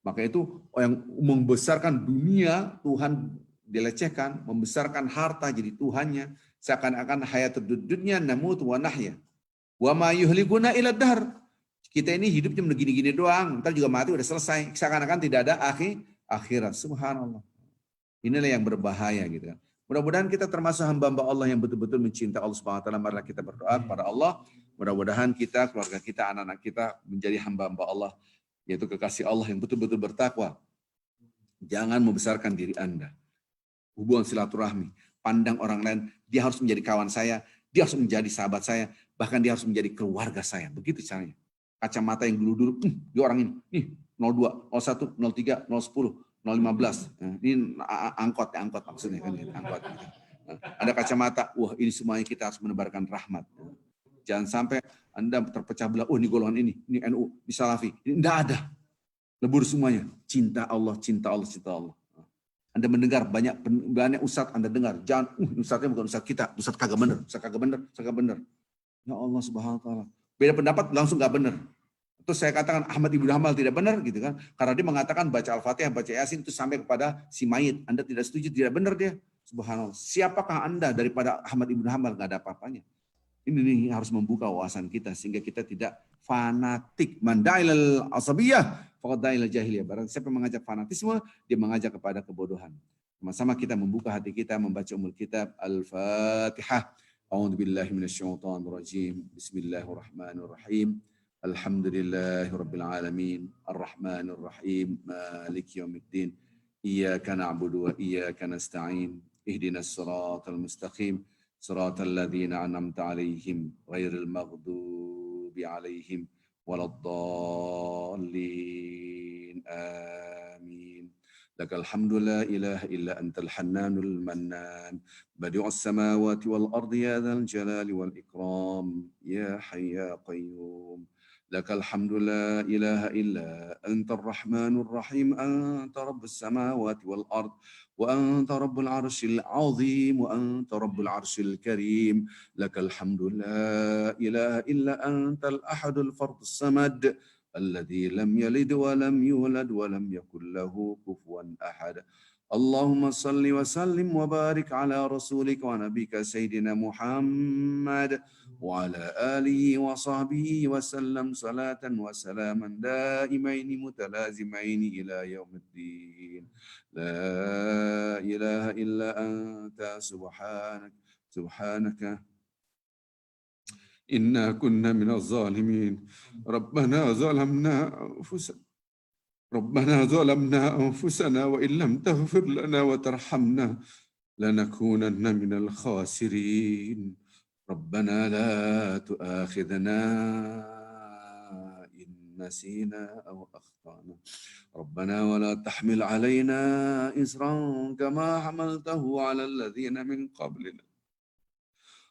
Maka itu yang membesarkan dunia, Tuhan dilecehkan, membesarkan harta jadi Tuhannya, seakan-akan hayatud dunya namut wa nahya. Wa ma yuhlikuna ila dahr. Kita ini hidupnya begini-gini doang, ntar juga mati udah selesai. Seakan-akan tidak ada akhirat. Subhanallah. Inilah yang berbahaya gitu kan. Mudah-mudahan kita termasuk hamba-hamba Allah yang betul-betul mencinta Allah Subhanahu wa taala. Marilah kita berdoa kepada Allah. Mudah-mudahan kita, keluarga kita, anak-anak kita menjadi hamba-hamba Allah, yaitu kekasih Allah yang betul-betul bertakwa. Jangan membesarkan diri Anda. hubungan silaturahmi. Pandang orang lain, dia harus menjadi kawan saya, dia harus menjadi sahabat saya, bahkan dia harus menjadi keluarga saya. Begitu caranya. Kacamata yang dulu-dulu, dia orang ini, nih 02, 01, 03, 010, 015. Ini angkot maksudnya kan, angkot. Ada kacamata, wah ini semuanya kita harus menebarkan rahmat. Jangan sampai Anda terpecah belah, oh ini golongan ini NU, ini Salafi. Ini enggak ada. Lebur semuanya. Cinta Allah, cinta Allah, cinta Allah. Anda mendengar banyak ustadz, Anda dengar. Jangan, ustadznya bukan ustadz kita. Ustadz kagak bener, ustadz kagak bener, ustadz kagak bener. Ya Allah subhanahu wa ta'ala. Beda pendapat langsung gak bener. Terus saya katakan Ahmad Ibnu Hanbal tidak benar gitu kan. Karena dia mengatakan baca Al-Fatihah, baca Yasin itu sampai kepada si mayit. Anda tidak setuju, tidak benar dia. Subhanallah. Siapakah Anda daripada Ahmad Ibnu Hanbal? Gak ada apa-apanya. Ini harus membuka wawasan kita sehingga kita tidak fanatik. Man da'ilal asabiyah faqad da'ilal jahiliyah. Barang siapa mengajak fanatisme, dia mengajak kepada kebodohan. Sama-sama kita membuka hati kita, membaca umul kitab Al-Fatihah. A'udzu billahi minasyaitonir rajim. Bismillahirrahmanirrahim. Alhamdulillahirabbil alamin. Arrahmanir rahim. Maliki yaumiddin. Iyyaka na'budu wa iyyaka nasta'in. Ihdinas siratal mustaqim. صراط الذين أنعمت عليهم غير المغضوب عليهم ولا الضالين آمين لك الحمد لا إله إلا أنت الحنان المنان بديع السماوات والأرض يا ذا الجلال والإكرام يا حي يا قيوم لك الحمد لا إله إلا أنت الرحمن الرحيم أنت رب السماوات والأرض وأنت رب العرش العظيم وأنت رب العرش الكريم لك الحمد لا إله إلا أنت الأحد الفرد الصمد الذي لم يلد ولم يولد ولم يكن له كفوا أحد اللهم صل وسلم وبارك على رسولك ونبيك سيدنا محمد وعلى آله وصحبه وسلم صلاة وسلاما دائمين متلازمين إلى يوم الدين لا إله إلا أنت سبحانك إنا كنا من الظالمين ربنا ظلمنا أنفسنا وإن لم تغفر لنا وترحمنا لنكونن من الخاسرين ربنا لا تؤاخذنا إن نسينا أو أخطأنا ربنا ولا تحمل علينا إصرا كما حملته على الذين من قبلنا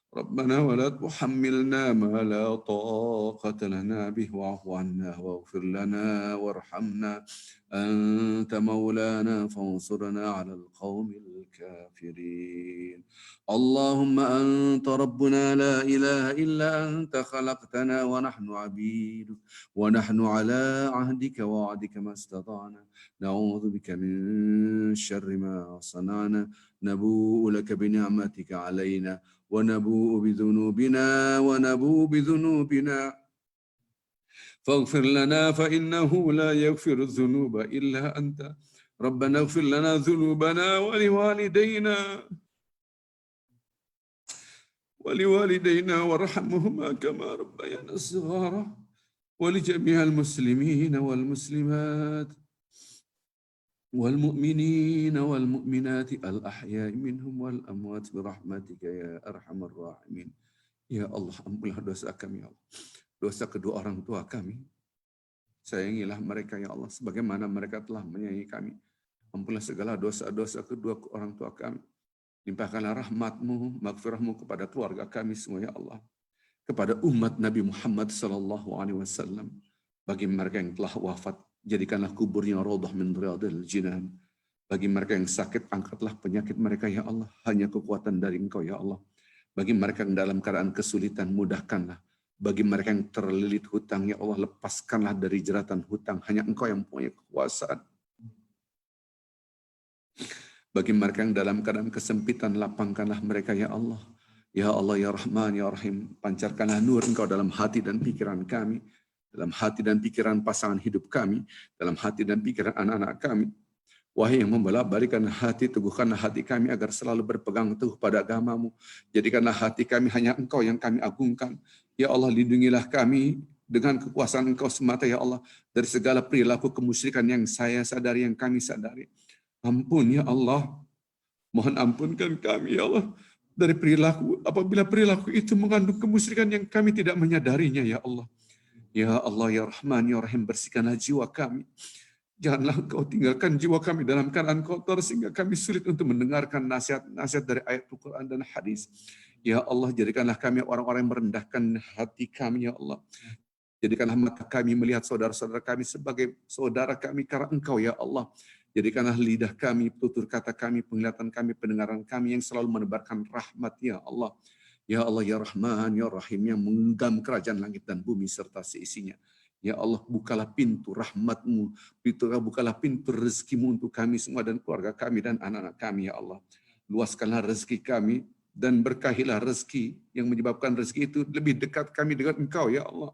ربنا ولا تحملنا ما لا طاقة لنا به واعف عنا واغفر لنا وارحمنا أنت مولانا فانصرنا على القوم الكافرين اللهم أنت ربنا لا إله إلا أنت خلقتنا ونحن عبيدك ونحن على عهدك ووعدك ما استطعنا نعوذ بك من شر ما صنعنا نبوء لك بنعمتك علينا ونبوء بذنوبنا فاغفر لنا فإنه لا يغفر الذنوب إلا أنت ربنا اغفر لنا ذنوبنا ولوالدينا وارحمهما كما ربيانا صغارا ولجميع المسلمين والمسلمات والمؤمنين والمؤمنات الأحياء منهم والأموات برحمتك يا أرحم الراحمين. Ya Allah, ampunilah dosa kami, ya Allah. Dosa kedua orang tua kami. Sayangilah mereka, ya Allah, sebagaimana mereka telah menyayangi kami. Ampunilah segala dosa-dosa kedua orang tua kami. Limpahkanlah rahmat-Mu, maghfirah-Mu kepada keluarga kami semua, ya Allah. Kepada umat Nabi Muhammad SAW. Bagi mereka yang telah wafat, jadikanlah kuburnya raudhah min riyadil jinan. Bagi mereka yang sakit, angkatlah penyakit mereka, ya Allah. Hanya kekuatan dari Engkau, ya Allah. Bagi mereka yang dalam keadaan kesulitan, mudahkanlah. Bagi mereka yang terlilit hutang, ya Allah, lepaskanlah dari jeratan hutang. Hanya Engkau yang punya kekuasaan. Bagi mereka yang dalam keadaan kesempitan, lapangkanlah mereka, ya Allah. Ya Allah, ya Rahman, ya Rahim. Pancarkanlah nur Engkau dalam hati dan pikiran kami. Dalam hati dan pikiran pasangan hidup kami, dalam hati dan pikiran anak-anak kami. Wahai yang membolak-balikkan hati, teguhkanlah hati kami agar selalu berpegang teguh pada agama-Mu. Jadikanlah hati kami hanya Engkau yang kami agungkan. Ya Allah, lindungilah kami dengan kekuasaan Engkau semata, ya Allah, dari segala perilaku kemusyrikan yang saya sadari, yang kami sadari. Ampun, ya Allah. Mohon ampunkan kami ya Allah dari perilaku apabila perilaku itu mengandung kemusyrikan yang kami tidak menyadarinya ya Allah. Ya Allah ya Rahman ya Rahim, bersihkanlah jiwa kami. Janganlah Engkau tinggalkan jiwa kami dalam keadaan kotor sehingga kami sulit untuk mendengarkan nasihat-nasihat dari ayat Al-Quran dan hadis. Ya Allah, jadikanlah kami orang-orang yang merendahkan hati kami ya Allah. Jadikanlah mata kami melihat saudara-saudara kami sebagai saudara kami karena Engkau ya Allah. Jadikanlah lidah kami, tutur kata kami, penglihatan kami, pendengaran kami yang selalu menebarkan rahmat ya Allah. Ya Allah ya Rahman ya Rahim yang menggenggam kerajaan langit dan bumi serta seisinya. Ya Allah, bukalah pintu rahmat-Mu, bukalah pintu rezeki-Mu untuk kami semua dan keluarga kami dan anak-anak kami ya Allah. Luaskanlah rezeki kami dan berkahilah rezeki yang menyebabkan rezeki itu lebih dekat kami dengan Engkau ya Allah.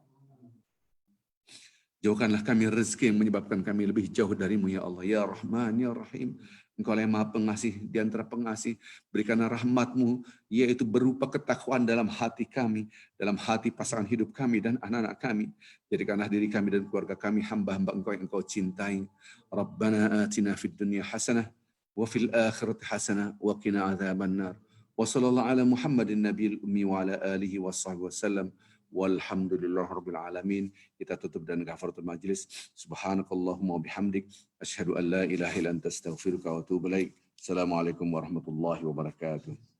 Jauhkanlah kami rezeki yang menyebabkan kami lebih jauh dari-Mu ya Allah. Ya Rahman, Ya Rahim. Engkau yang maha pengasih di antara pengasih. Berikanlah rahmat-Mu, yaitu berupa ketakwaan dalam hati kami, dalam hati pasangan hidup kami dan anak-anak kami. Jadikanlah diri kami dan keluarga kami hamba-hamba Engkau yang Engkau cintai. Rabbana atina fid dunya hasanah, wa fil akhirati hasanah, wa qina adzabannar. Wa sallallahu ala Muhammadin nabiyil ummi wa ala alihi wa sahbihi wasallam. Walhamdulillahirabbil alamin. Kita tutup dan kafaratul majlis. Subhanakallahumma bihamdik asyhadu an la ilaha illa anta astaghfiruka wa atubu ilaik. Assalamualaikum warahmatullahi wabarakatuh.